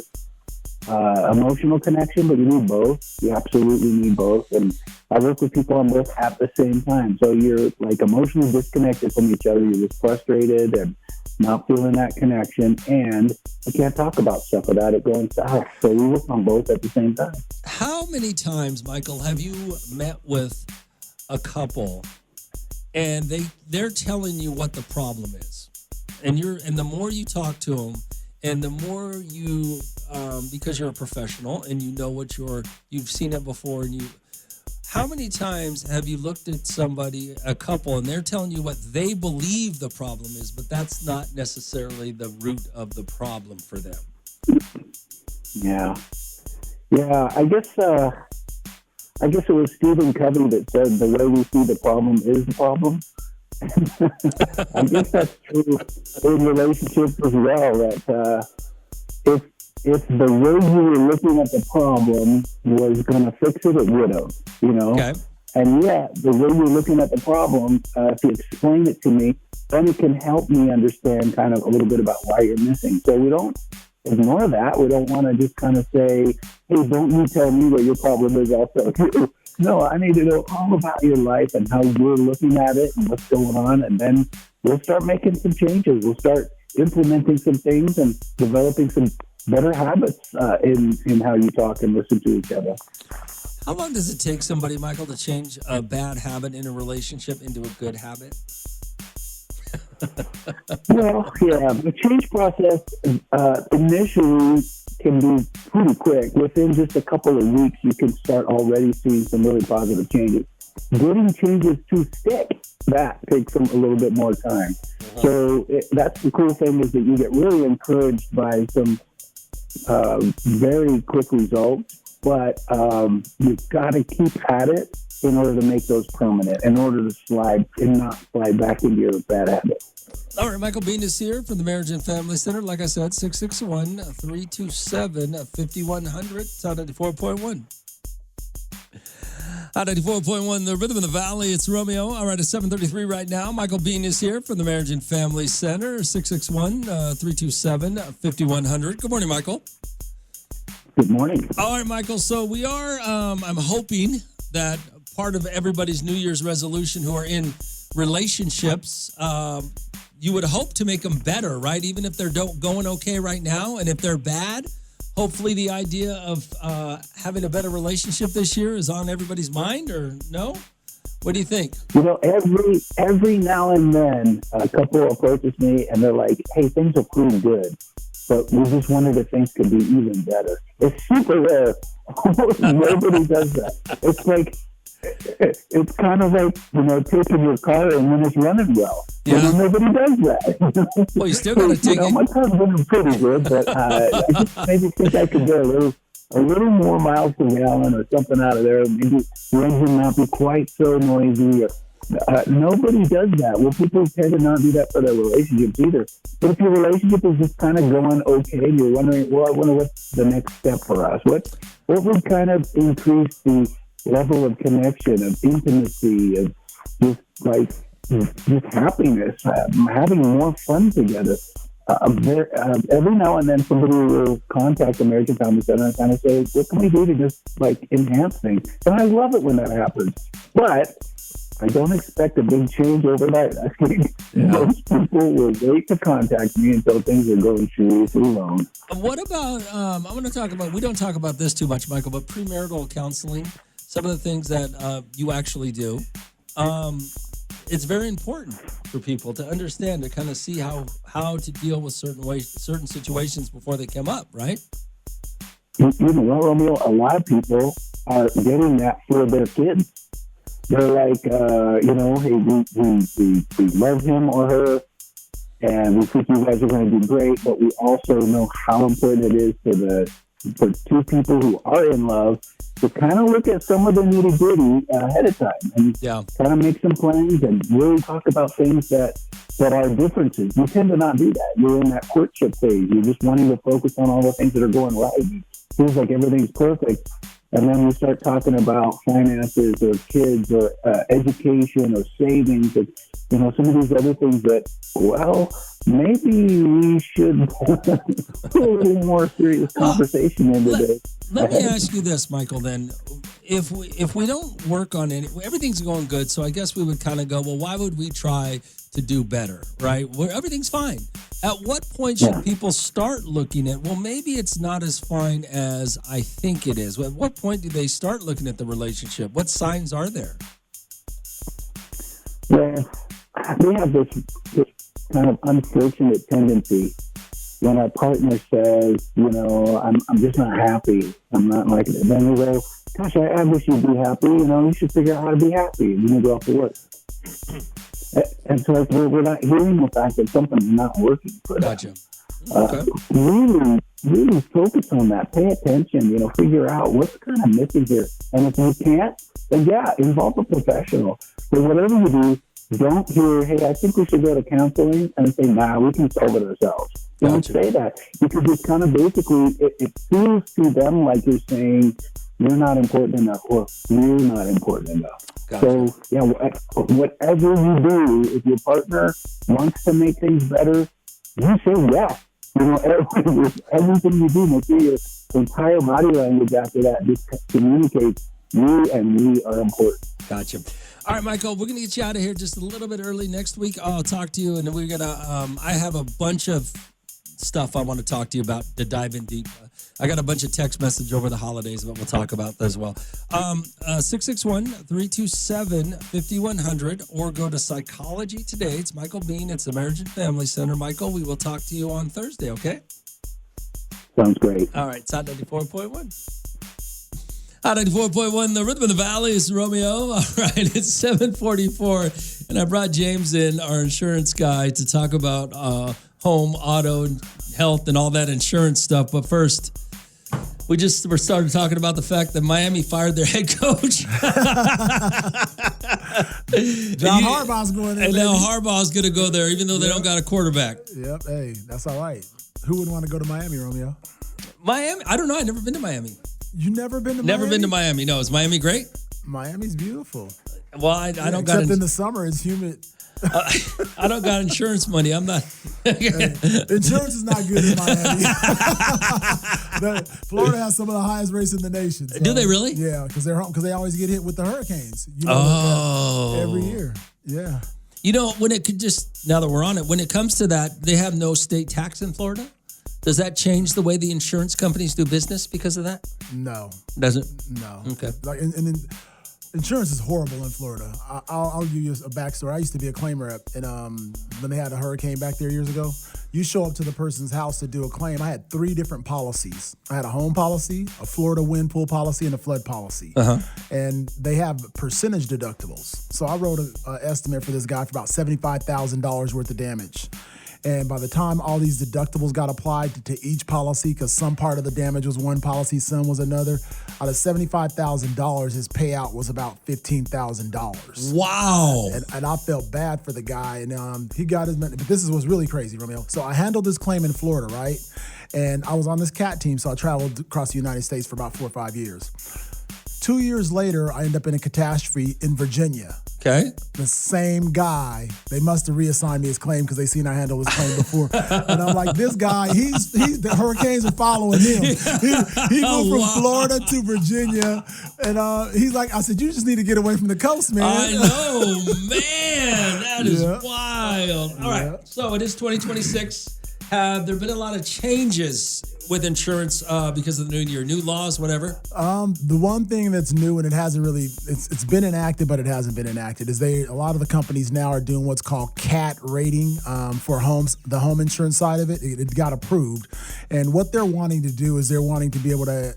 Speaker 4: emotional connection, but you need both. You absolutely need both. And I work with people on both at the same time. So you're like emotionally disconnected from each other. You're just frustrated and not feeling that connection, and you can't talk about stuff without it going south. So we work on both at the same time.
Speaker 1: How many times, Michael, have you met with a couple and they're telling you what the problem is, and the more you talk to them, and the more you because you're a professional and you know what you've seen it before, and how many times have you looked at a couple, and they're telling you what they believe the problem is, but that's not necessarily the root of the problem for them?
Speaker 4: Yeah. I guess it was Stephen Covey that said the way we see the problem is the problem. I guess that's true in relationships as well. That if the way you were looking at the problem was going to fix it, it would have,
Speaker 1: Okay.
Speaker 4: And yet, the way you're looking at the problem, if you explain it to me, then it can help me understand kind of a little bit about why you're missing. So we don't ignore that. We don't want to just kind of say, hey, don't you tell me what your problem is also. No, I need to know all about your life and how you're looking at it and what's going on. And then we'll start making some changes. We'll start implementing some things and developing some better habits in how you talk and listen to each other.
Speaker 1: How long does it take somebody, Michael, to change a bad habit in a relationship into a good habit?
Speaker 4: Well, yeah, the change process initially can be pretty quick. Within just a couple of weeks, you can start already seeing some really positive changes. Getting changes to stick, that takes them a little bit more time. So that's the cool thing, is that you get really encouraged by some very quick results, but you've got to keep at it in order to make those permanent, in order to not slide back into your bad habit.
Speaker 1: All right, Michael Bean is here from the Marriage and Family Center. Like I said, 661-327-5100. It's on 94.1. On 94.1, the Rhythm of the Valley. It's Romeo. All right, it's 7:33 right now. Michael Bean is here from the Marriage and Family Center. 661-327-5100. Good morning, Michael.
Speaker 4: Good morning.
Speaker 1: All right, Michael. So we are, I'm hoping that part of everybody's New Year's resolution who are in relationships, you would hope to make them better, right? Even if they're going okay right now, and if they're bad, hopefully the idea of having a better relationship this year is on everybody's mind, or no? What do you think?
Speaker 4: Every now and then, a couple approaches me and they're like, hey, things are pretty good, but we just wondered if things could be even better. It's super rare. Nobody does that. It's like, it's kind of like, taking your car and when it's running well.
Speaker 1: Yeah.
Speaker 4: Nobody does that.
Speaker 1: Well, you still got to take it.
Speaker 4: My car's running pretty good, but I just maybe think I could get a little more miles per gallon or something out of there. Maybe the engine not be quite so noisy. Nobody does that. Well, people tend to not do that for their relationships either. But if your relationship is just kind of going okay, and you're wondering, well, I wonder what's the next step for us. What would kind of increase the level of connection, of intimacy, of just happiness, having more fun together. Every now and then somebody will contact the Marriage and Family Center and kind of say, what can we do to just enhance things? And I love it when that happens. But I don't expect a big change overnight. I think most people will wait to contact me until things are going smoothly wrong.
Speaker 1: What about, I'm going to talk about, we don't talk about this too much, Michael, but premarital counseling, some of the things that you actually do. It's very important for people to understand, to kind of see how to deal with certain situations before they come up, right?
Speaker 4: you know what, Romeo? A lot of people are getting that for their kids. They're like, hey, we love him or her, and we think you guys are going to do great, but we also know how important it is for two people who are in love to kind of look at some of the nitty gritty ahead of time and kind of make some plans and really talk about things that are differences. You tend to not do that. You're in that courtship phase. You're just wanting to focus on all the things that are going right. It feels like everything's perfect. And then we start talking about finances or kids or education or savings and, some of these other things that, well, maybe we should put a little more serious conversation into this.
Speaker 1: Let me ask you this, Michael, then. If we don't work on it, everything's going good, so I guess we would kind of go, well, why would we try to do better, right? Where everything's fine. At what point should people start looking at, well, maybe it's not as fine as I think it is? At what point do they start looking at the relationship? What signs are there?
Speaker 4: Well, we have this kind of unfortunate tendency when our partner says, I'm just not happy. I'm not liking it. Then we go, gosh, I wish you'd be happy. You should figure out how to be happy. And then we go off to work. And so we're not hearing the fact that something's not working for us.
Speaker 1: Gotcha. Okay.
Speaker 4: Really focus on that. Pay attention, figure out what's kind of missing here. And if you can't, then involve a professional. So whatever you do, don't hear, hey, I think we should go to counseling, and say, nah, we can solve it ourselves. Don't say that, because it's kind of basically, it feels to them like you're saying, you're not important enough, or we're not important enough. Gotcha. So, whatever you do, if your partner wants to make things better, you say yes. Everything you do, make sure your entire body language after that just communicates you and we are important.
Speaker 1: Gotcha. All right, Michael, we're going to get you out of here just a little bit early next week. I'll talk to you, and we're going to, I have a bunch of stuff I want to talk to you about to dive in deep. I got a bunch of text message over the holidays, but we'll talk about that as well. 661-327-5100, or go to Psychology Today. It's Michael Bean. It's American Family Center. Michael, we will talk to you on Thursday, okay?
Speaker 4: Sounds great.
Speaker 1: All right, it's Hot 94.1. Hot 94.1, the Rhythm of the Valley is Romeo. All right, it's 7:44, and I brought James in, our insurance guy, to talk about home, auto, and health, and all that insurance stuff. But first, we started talking about the fact that Miami fired their head coach.
Speaker 5: John Harbaugh's going there.
Speaker 1: And now Harbaugh's going to go there, even though they don't got a quarterback.
Speaker 5: Yep, hey, that's all right. Who would want to go to Miami, Romeo?
Speaker 1: Miami? I don't know. I've never been to Miami.
Speaker 5: You never been to Miami?
Speaker 1: Never been to Miami. No, is Miami great?
Speaker 5: Miami's beautiful.
Speaker 1: Well, I don't got...
Speaker 5: Except in the summer, it's humid.
Speaker 1: I don't got insurance money. I'm not...
Speaker 5: Insurance is not good in Miami. Florida has some of the highest rates in the nation. So,
Speaker 1: do they really?
Speaker 5: Yeah, because they always get hit with the hurricanes. Every year. Yeah.
Speaker 1: When it could just... Now that we're on it, when it comes to that, they have no state tax in Florida? Does that change the way the insurance companies do business because of that?
Speaker 5: No.
Speaker 1: Does it?
Speaker 5: No.
Speaker 1: Okay.
Speaker 5: And insurance is horrible in Florida. I'll give you a backstory. I used to be a claim rep, and when they had a hurricane back there years ago, you show up to the person's house to do a claim. I had 3 different policies. I had a home policy, a Florida wind pool policy, and a flood policy. Uh-huh. And they have percentage deductibles. So I wrote an estimate for this guy for about $75,000 worth of damage. And by the time all these deductibles got applied to each policy, because some part of the damage was one policy, some was another, out of $75,000, his payout was about $15,000.
Speaker 1: Wow.
Speaker 5: And I felt bad for the guy. And he got his money. But this is what's really crazy, Romeo. So I handled this claim in Florida, right? And I was on this CAT team, so I traveled across the United States for about 4 or 5 years. 2 years later, I ended up in a catastrophe in Virginia.
Speaker 1: Okay.
Speaker 5: The same guy, they must have reassigned me his claim because they seen I handled his claim before. And I'm like, this guy, he's the hurricanes are following him. He moved from Florida to Virginia. And he's like, I said, you just need to get away from the coast, man.
Speaker 1: I know, man. That is wild. All right. So it is 2026. have there been a lot of changes with insurance because of the new year, new laws, whatever?
Speaker 5: The one thing that's new, and it hasn't really, it's been enacted, but it hasn't been enacted, is a lot of the companies now are doing what's called CAT rating for homes, the home insurance side of it. It got approved. And what they're wanting to do is they're wanting to be able to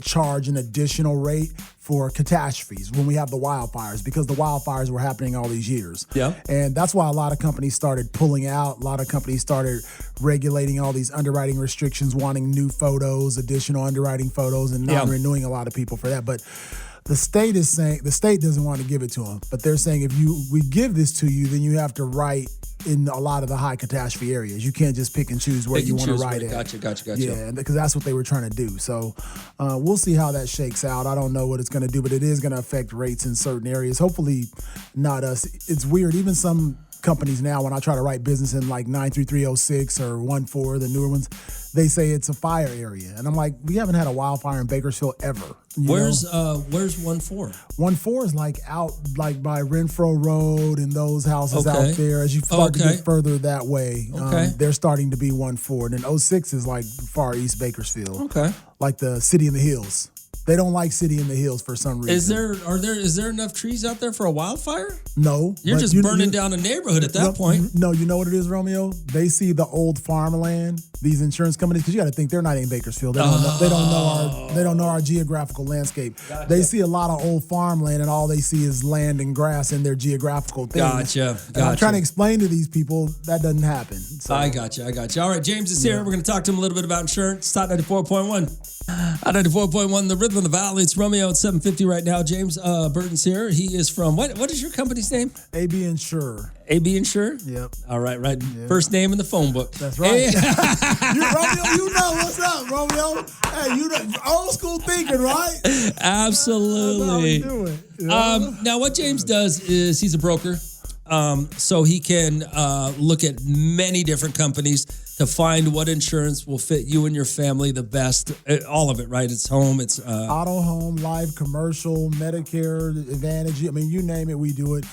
Speaker 5: charge an additional rate for catastrophes when we have the wildfires, because the wildfires were happening all these years.
Speaker 1: Yeah.
Speaker 5: And that's why a lot of companies started pulling out. A lot of companies started regulating all these underwriting restrictions, wanting new photos, additional underwriting photos, and not renewing a lot of people for that. But the state is saying, the state doesn't want to give it to them, but they're saying if we give this to you, then you have to write in a lot of the high catastrophe areas. You can't just pick and choose where you want to write it.
Speaker 1: Gotcha.
Speaker 5: Yeah, because that's what they were trying to do. So we'll see how that shakes out. I don't know what it's going to do, but it is going to affect rates in certain areas. Hopefully not us. It's weird. Even some companies now, when I try to write business in like 93306 or 14, the newer ones, they say it's a fire area. And I'm like, we haven't had a wildfire in Bakersfield ever.
Speaker 1: Where's 14?
Speaker 5: 14 is like out like by Renfro Road and those houses out there. As you start to get further that way, they're starting to be 14. And then 06 is like far east Bakersfield. Okay. Like the City in the Hills. They don't like City in the Hills for some reason.
Speaker 1: Is there enough trees out there for a wildfire?
Speaker 5: No.
Speaker 1: You're just burning down a neighborhood at that point.
Speaker 5: No, you know what it is, Romeo? They see the old farmland, these insurance companies, because you got to think they're not in Bakersfield. They don't know our geographical landscape. Gotcha. They see a lot of old farmland, and all they see is land and grass in their geographical things.
Speaker 1: Gotcha.
Speaker 5: I'm trying to explain to these people that doesn't happen. So.
Speaker 1: I got you. All right, James is here. We're going to talk to him a little bit about insurance. Top 94.1. At 94.1, the Rhythm of the Valley. It's Romeo at 750 right now. James Burton's here. He is from, what is your company's name?
Speaker 5: AB Insure.
Speaker 1: AB Insure?
Speaker 5: Yep.
Speaker 1: All right. First name in the phone book.
Speaker 5: That's right. Romeo, you know what's up, Romeo. Hey, you know, old school thinking, right?
Speaker 1: Absolutely.
Speaker 5: That's how we do it.
Speaker 1: Now, what James does is he's a broker. So he can look at many different companies to find what insurance will fit you and your family the best. All of it, right? It's home, it's
Speaker 5: auto, home, life, commercial, Medicare, Advantage. I mean, you name it, we do it.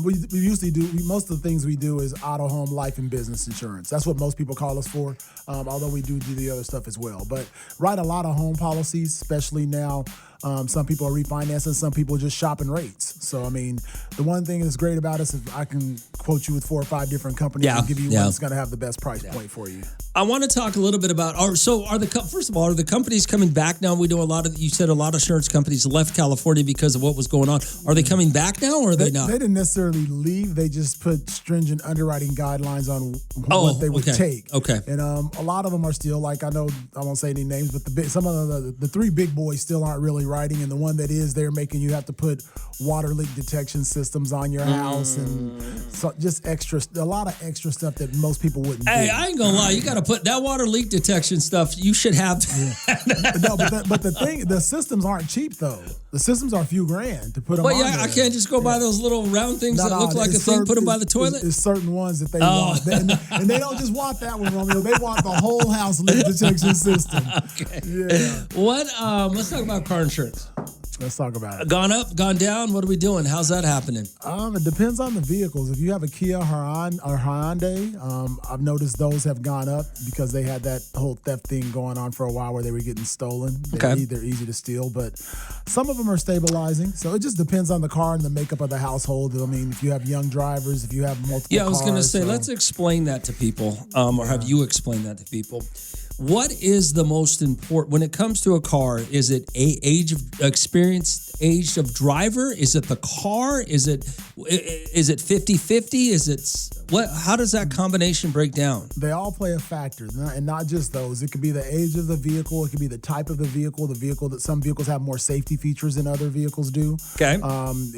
Speaker 5: We usually do, most of the things we do is auto, home, life, and business insurance. That's what most people call us for, although we do the other stuff as well. But write a lot of home policies, especially now. Some people are refinancing, some people are just shopping rates. So, I mean, the one thing that's great about us is I can quote you with 4 or 5 different companies and give you one that's going to have the best price point for you.
Speaker 1: I want to talk a little bit about, first of all, are the companies coming back now? We do you said a lot of insurance companies left California because of what was going on. Are they coming back now or are they not?
Speaker 5: They didn't necessarily leave. They just put stringent underwriting guidelines on what they would take.
Speaker 1: Okay.
Speaker 5: And a lot of them are still, like, I know, I won't say any names, but some of the 3 big boys still aren't really writing. And the one that is, they're making you have to put water leak detection systems on your house and so just a lot of extra stuff that most people wouldn't do.
Speaker 1: Hey, I ain't gonna lie, you got to put that water leak detection stuff. You should have.
Speaker 5: No, but the systems aren't cheap though. The systems are a few grand to put them on there.
Speaker 1: I can't just go buy those little round things that look like a thing, put them by the toilet.
Speaker 5: It's certain ones that they want. And they don't just want that one, Romeo. They want the whole house leak detection system.
Speaker 1: Okay.
Speaker 5: Yeah.
Speaker 1: Let's talk about car insurance.
Speaker 5: Let's talk about it.
Speaker 1: Gone up, gone down? What are we doing? How's that happening?
Speaker 5: It depends on the vehicles. If you have a Kia or Hyundai, I've noticed those have gone up because they had that whole theft thing going on for a while where they were getting stolen. They're easy to steal, but some of them are stabilizing. So it just depends on the car and the makeup of the household. I mean, if you have young drivers, if you have multiple cars.
Speaker 1: Yeah, I was going to say, let's explain that to people, or have you explain that to people. What is the most important when it comes to a car? Is it age of driver? Is it the car? Is it 50-50? Is it what? How does that combination break down?
Speaker 5: They all play a factor, and not just those. It could be the age of the vehicle. It could be the type of the vehicle. The vehicle that some vehicles have more safety features than other vehicles do.
Speaker 1: Okay.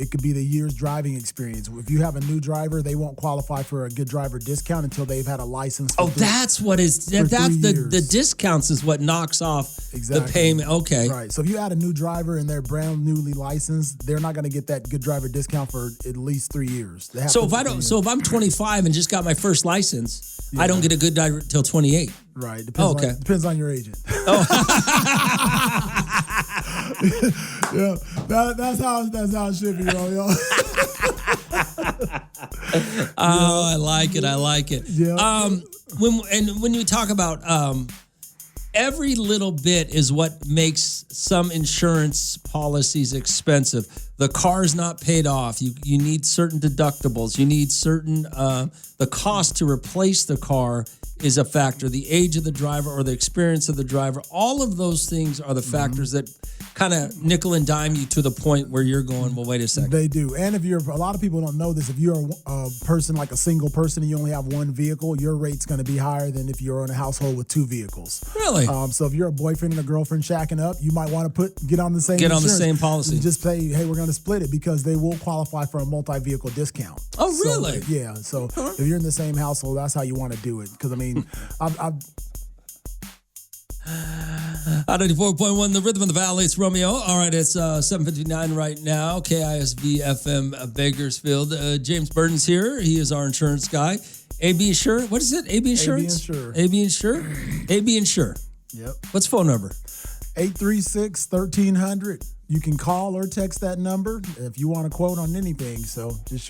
Speaker 5: It could be the year's driving experience. If you have a new driver, they won't qualify for a good driver discount until they've had a license.
Speaker 1: That's what is. That's the discounts is what knocks off the payment. Okay.
Speaker 5: Right. So if you add a new driver and they're brand newly licensed, they're not going to get that good driver discount for at least 3 years.
Speaker 1: So if I'm 25 and just got my first license, I don't get a good driver till 28.
Speaker 5: Right. Depends on your agent. Yeah. That's how it should be, Romeo.
Speaker 1: I like it.
Speaker 5: Yeah.
Speaker 1: when you talk about every little bit is what makes some insurance policies expensive. The car's not paid off. You need certain deductibles. You need certain the cost to replace the car is a factor. The age of the driver or the experience of the driver. All of those things are the factors that kind of nickel and dime you to the point where you're going, well, wait a second.
Speaker 5: They do. And if you're, a lot of people don't know this, if you're a person, like a single person, and you only have one vehicle, your rate's going to be higher than if you're in a household with two vehicles.
Speaker 1: Really?
Speaker 5: So if you're a boyfriend and a girlfriend shacking up, you might want to get on the same
Speaker 1: Get on the
Speaker 5: insurance.
Speaker 1: same policy.
Speaker 5: Just say, hey, we're going to split it, because they will qualify for a multi-vehicle discount.
Speaker 1: Oh, really?
Speaker 5: So, yeah. So if you're in the same household, that's how you want to do it. Because, I mean, I've
Speaker 1: 94.1, the rhythm of the valley. It's Romeo. All right, it's 7:59 right now. KISV FM Bakersfield. James Burton's here. He is our insurance guy. AB Insure. What is it? AB Insurance? AB Insure. AB Insure.
Speaker 5: Yep.
Speaker 1: What's phone number?
Speaker 5: 836-1300. You can call or text that number if you want a quote on anything. So just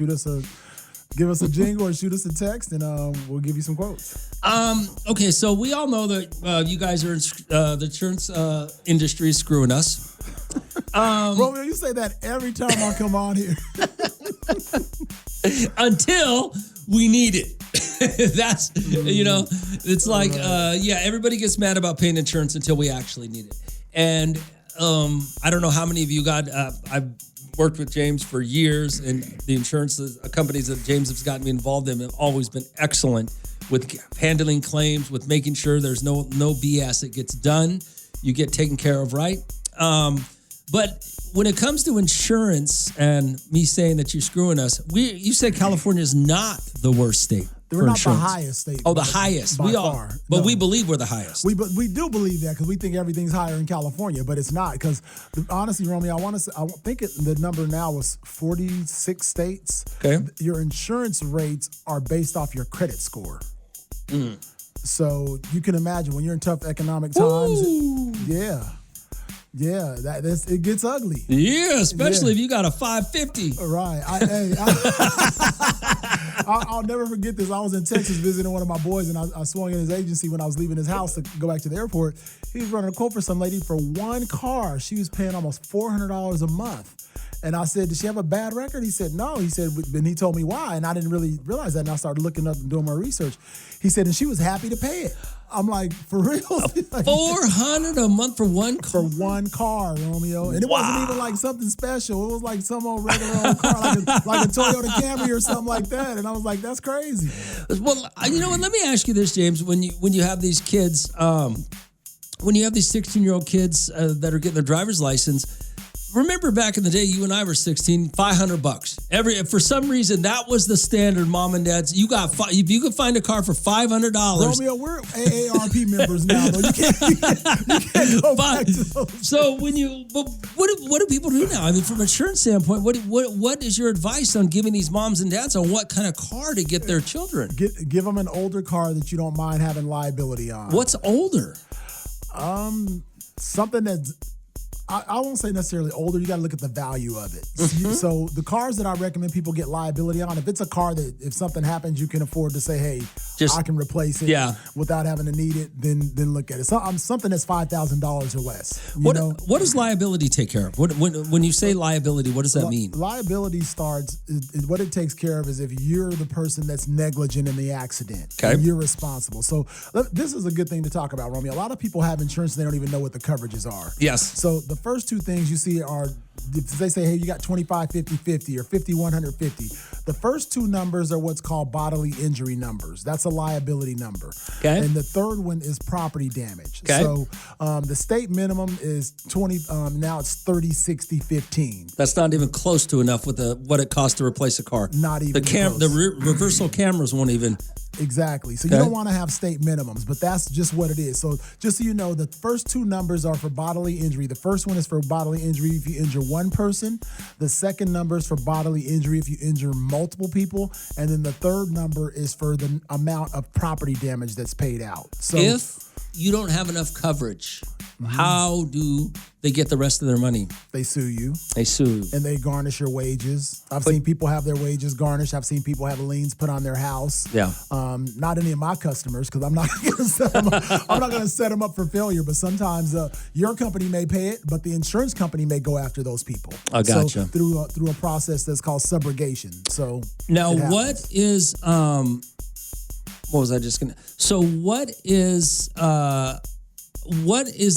Speaker 5: give us a jingle or shoot us a text, and we'll give you some quotes.
Speaker 1: Okay, so we all know that you guys are the insurance industry is screwing us.
Speaker 5: Romeo, you say that every time I come on here.
Speaker 1: Until we need it. That's, it's like, everybody gets mad about paying insurance until we actually need it. And I don't know how many of you got, I've worked with James for years, and the insurance companies that James has gotten me involved in have always been excellent with handling claims, with making sure there's no BS that gets done. You get taken care of, right? But when it comes to insurance and me saying that you're screwing us, you said California is not the worst state.
Speaker 5: We're not the highest state.
Speaker 1: Oh, the highest.
Speaker 5: By far.
Speaker 1: But
Speaker 5: No.
Speaker 1: we believe we're the highest.
Speaker 5: We do believe that, because we think everything's higher in California, but it's not. Because honestly, Romeo, I think the number now was 46 states.
Speaker 1: Okay.
Speaker 5: Your insurance rates are based off your credit score. So you can imagine when you're in tough economic times. It gets ugly.
Speaker 1: Yeah, especially if you got a 550.
Speaker 5: Right. I'll never forget this. I was in Texas visiting one of my boys, and I swung in his agency when I was leaving his house to go back to the airport. He was running a quote for some lady for one car. She was paying almost $400 a month. And I said, "Does she have a bad record?" He said, "No." He said, and he told me why. And I didn't really realize that. And I started looking up and doing my research. He said, and she was happy to pay it. I'm like, for real?
Speaker 1: $400 a month for one car?
Speaker 5: For one car, Romeo. And it wasn't even like something special. It was like some old regular old car, like a Toyota Camry or something like that. And I was like, that's crazy.
Speaker 1: Well, you know what? Let me ask you this, James. When you have these kids, when you have these 16-year-old kids that are getting their driver's license, remember back in the day, you and I were 16, $500. For some reason, that was the standard, mom and dads. If you could find a car for $500.
Speaker 5: Romeo, we're AARP members now, though. You can't go back to those.
Speaker 1: So what do people do now? I mean, from an insurance standpoint, what is your advice on giving these moms and dads on what kind of car to get their children?
Speaker 5: Give them an older car that you don't mind having liability on.
Speaker 1: What's older?
Speaker 5: Something that's, I won't say necessarily older. You got to look at the value of it. So the cars that I recommend people get liability on, if it's a car that if something happens, you can afford to say, hey, I can replace it without having to need it, then look at it. Something that's $5,000 or less.
Speaker 1: What does liability take care of? When you say liability, what does that mean?
Speaker 5: Liability starts, what it takes care of is if you're the person that's negligent in the accident.
Speaker 1: Okay.
Speaker 5: You're responsible. So this is a good thing to talk about, Romeo. A lot of people have insurance and they don't even know what the coverages are.
Speaker 1: Yes.
Speaker 5: So the first two things you see are, if they say, hey, you got 25, 50, 50 or 50, 150. The first two numbers are what's called bodily injury numbers. That's a liability number. Okay. And the third one is property damage. Okay. So the state minimum is 20, now it's 30, 60, 15.
Speaker 1: That's not even close to enough with what it costs to replace a car.
Speaker 5: Not even close.
Speaker 1: The reversal cameras won't even.
Speaker 5: Exactly. So you don't want to have state minimums, but that's just what it is. So just so you know, the first two numbers are for bodily injury. The first one is for bodily injury if you injure one person. The second number is for bodily injury if you injure multiple people. And then the third number is for the amount of property damage that's paid out. So
Speaker 1: you don't have enough coverage, how do they get the rest of their money?
Speaker 5: They sue you.
Speaker 1: They sue.
Speaker 5: And they garnish your wages. I've seen people have their wages garnished. I've seen people have liens put on their house.
Speaker 1: Yeah.
Speaker 5: Not any of my customers, because I'm not going to set them up. I'm not going to set them up for failure. But sometimes your company may pay it, but the insurance company may go after those people.
Speaker 1: I gotcha.
Speaker 5: So through a process that's called subrogation. So
Speaker 1: now, what is what was I just gonna? So what is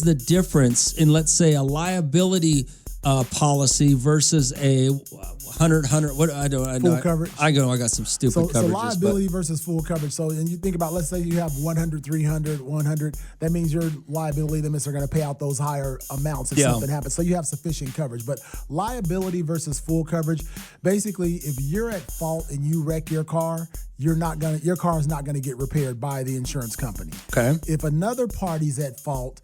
Speaker 1: the difference in, let's say, a liability policy versus a 100? What I know.
Speaker 5: Full coverage.
Speaker 1: I got some stupid coverages.
Speaker 5: So liability versus full coverage. So, and you think about, let's say you have 100, 300, 100. That means your liability limits are going to pay out those higher amounts if something happens. So you have sufficient coverage. But liability versus full coverage, basically, if you're at fault and you wreck your car, your car is not going to get repaired by the insurance company.
Speaker 1: Okay.
Speaker 5: If another party's at fault,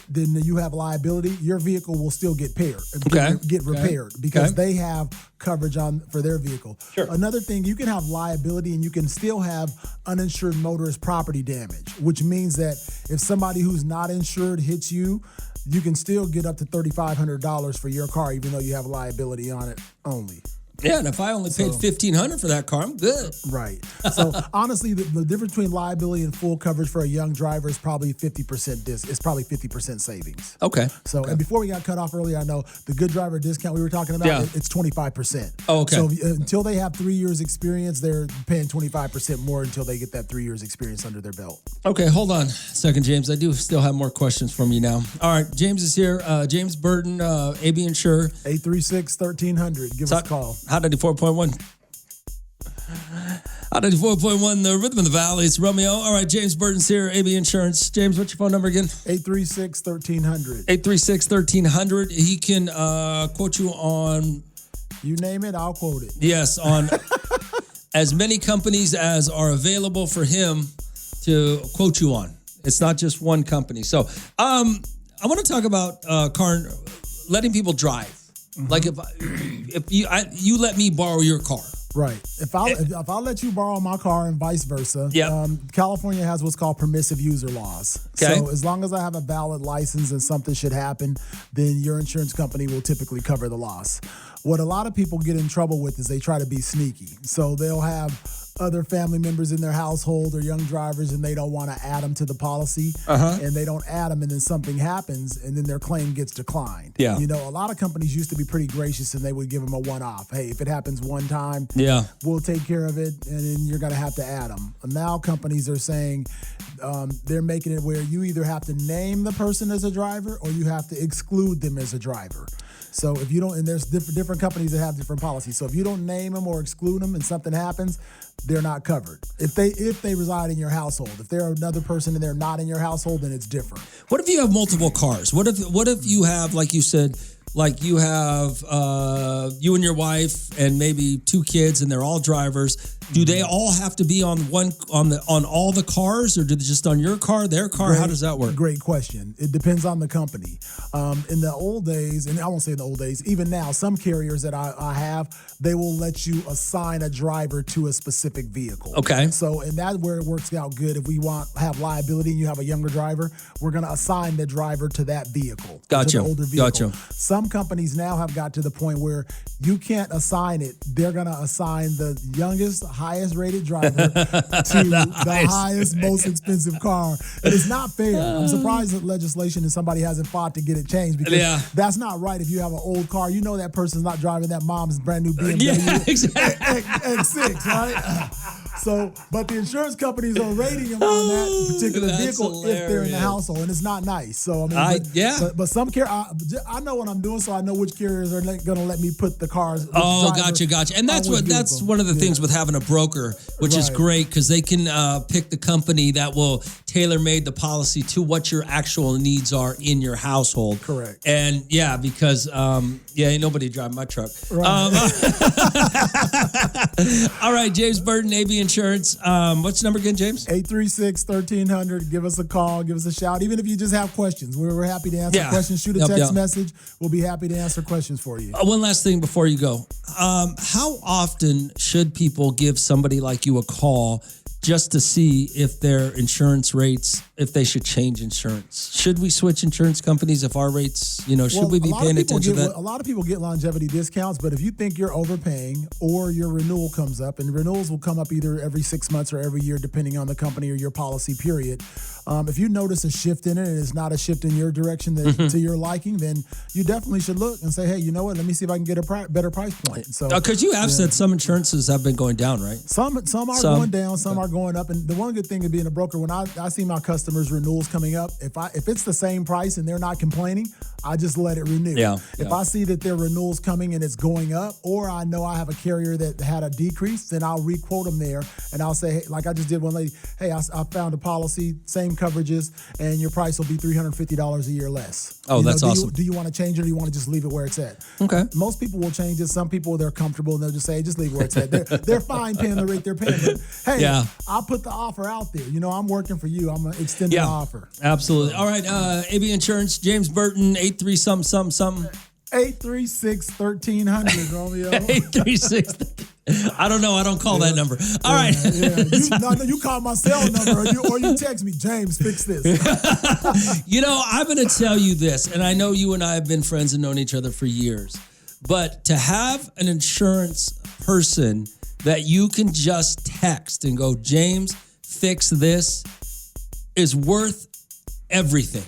Speaker 5: then you have liability. Your vehicle will still get repaired because they have coverage for their vehicle.
Speaker 1: Sure.
Speaker 5: Another thing, you can have liability and you can still have uninsured motorist property damage, which means that if somebody who's not insured hits you, you can still get up to $3,500 for your car, even though you have liability on it only.
Speaker 1: Yeah, and if I only paid $1,500 for that car, I'm good.
Speaker 5: Right. So honestly, the difference between liability and full coverage for a young driver is probably 50%. It's probably 50% savings.
Speaker 1: Okay.
Speaker 5: So and before we got cut off earlier, I know the good driver discount we were talking about. It's 25%.
Speaker 1: Oh, okay.
Speaker 5: So until they have 3 years experience, they're paying 25% more until they get that 3 years experience under their belt.
Speaker 1: Okay, hold on a second, James. I do still have more questions from you now. All right, James is here. James Burton, AB Insure.
Speaker 5: 836-1300. Give us a call.
Speaker 1: Hot 94.1. Hot 94.1, the Rhythm of the Valley. It's Romeo. All right, James Burton's here, AB Insurance. James, what's your phone number again?
Speaker 5: 836-1300.
Speaker 1: 836-1300. He can quote you on...
Speaker 5: You name it, I'll quote it.
Speaker 1: Yes, on as many companies as are available for him to quote you on. It's not just one company. So I want to talk about letting people drive. Like if you let me borrow your car.
Speaker 5: Right. If I let you borrow my car and vice versa, California has what's called permissive user laws.
Speaker 1: Okay.
Speaker 5: So as long as I have a valid license and something should happen, then your insurance company will typically cover the loss. What a lot of people get in trouble with is they try to be sneaky. So they'll have other family members in their household or young drivers and they don't want to add them to the policy and they don't add them and then something happens and then their claim gets declined.
Speaker 1: Yeah.
Speaker 5: You know, a lot of companies used to be pretty gracious and they would give them a one-off. Hey, if it happens one time, we'll take care of it and then you're going to have to add them. And now companies are saying they're making it where you either have to name the person as a driver or you have to exclude them as a driver. So if you don't, and there's different companies that have different policies. So if you don't name them or exclude them and something happens, they're not covered. If they reside in your household, if they're another person and they're not in your household, then it's different.
Speaker 1: What if you have multiple cars? What if you have, like you said, like you have you and your wife and maybe 2 kids and they're all drivers? Do they all have to be on all the cars, or do they just on your car, their car? How does that work?
Speaker 5: Great question. It depends on the company. In the old days, and I won't say in the old days, even now, some carriers that I have, they will let you assign a driver to a specific vehicle.
Speaker 1: Okay.
Speaker 5: So, and that's where it works out good. If we have liability and you have a younger driver, we're going to assign the driver to that vehicle.
Speaker 1: Gotcha.
Speaker 5: To the older vehicle.
Speaker 1: Gotcha.
Speaker 5: Some companies now have got to the point where you can't assign it. They're going to assign the youngest, highest rated driver to the highest, most expensive car. And it's not fair. I'm surprised that legislation and somebody hasn't fought to get it changed, because that's not right. If you have an old car, you know that person's not driving that mom's brand new BMW
Speaker 1: exactly.
Speaker 5: X6, right? So, but the insurance companies are rating them on that particular vehicle if they're in the household, and it's not nice. So, I mean, but some I know what I'm doing, so I know which carriers are going to let me put the cars.
Speaker 1: Gotcha. And that's one of the things with having a broker, which is great, because they can pick the company that will tailor-made the policy to what your actual needs are in your household.
Speaker 5: Correct.
Speaker 1: And because ain't nobody driving my truck.
Speaker 5: Right.
Speaker 1: All right, James Burton, AB Insurance. What's the number again, James?
Speaker 5: 836-1300. Give us a call. Give us a shout. Even if you just have questions, we're happy to answer questions. Shoot a text message. We'll be happy to answer questions for you.
Speaker 1: One last thing before you go. How often should people give somebody like you a call just to see if their insurance rates, if they should change insurance. Should we switch insurance companies if our rates, should we be paying attention to that?
Speaker 5: A lot of people get longevity discounts, but if you think you're overpaying or your renewal comes up, and renewals will come up either every 6 months or every year, depending on the company or your policy period. If you notice a shift in it and it's not a shift in your direction to your liking, then you definitely should look and say, hey, you know what? Let me see if I can get a better price point. So,
Speaker 1: because you have said some insurances have been going down, right?
Speaker 5: Some are going down, some are going up. And the one good thing of being a broker, when I see my customers' renewals coming up, if it's the same price and they're not complaining, I just let it renew. If I see that their renewal's coming and it's going up, or I know I have a carrier that had a decrease, then I'll re-quote them there, and I'll say, hey, like I just did one lady, hey, I found a policy, same coverages, and your price will be $350 a year less.
Speaker 1: Oh, that's awesome.
Speaker 5: Do you want to change it, or do you want to just leave it where it's at?
Speaker 1: Okay.
Speaker 5: Most people will change it. Some people, they're comfortable, and they'll just say, just leave it where it's at. They're fine paying the rate they're paying. But, hey, I'll put the offer out there. I'm working for you. I'm going to extend the offer.
Speaker 1: Absolutely. All right, AB Insurance, James Burton, 83-something.
Speaker 5: 836-1300, Romeo.
Speaker 1: 836. I don't know. I don't call that number. All right.
Speaker 5: You call my cell number or you text me, James, fix this.
Speaker 1: I'm going to tell you this, and I know you and I have been friends and known each other for years, but to have an insurance person that you can just text and go, James, fix this, is worth everything.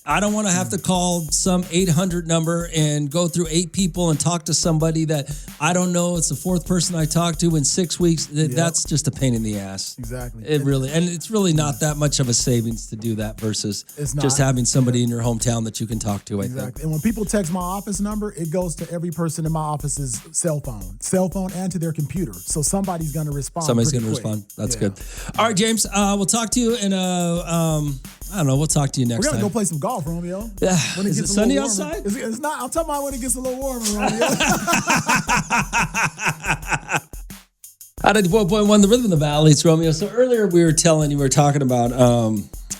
Speaker 1: I don't want to have to call some 800 number and go through 8 people and talk to somebody that I don't know. It's the 4th person I talked to in 6 weeks. That's just a pain in the ass.
Speaker 5: Exactly.
Speaker 1: It's really not that much of a savings to do that versus just having somebody in your hometown that you can talk to. I think.
Speaker 5: And when people text my office number, it goes to every person in my office's cell phone and to their computer. So somebody's going to respond.
Speaker 1: Somebody's going to respond. That's good. All right, James, we'll talk to you in I don't know. We'll talk to you next time.
Speaker 5: We're going to go play some golf, Romeo.
Speaker 1: Yeah.
Speaker 5: When
Speaker 1: Is it sunny outside?
Speaker 5: It's not. I'm talking about when it gets a little warmer, Romeo.
Speaker 1: 94.1, the Rhythm of the Valley. It's Romeo. So earlier we were talking about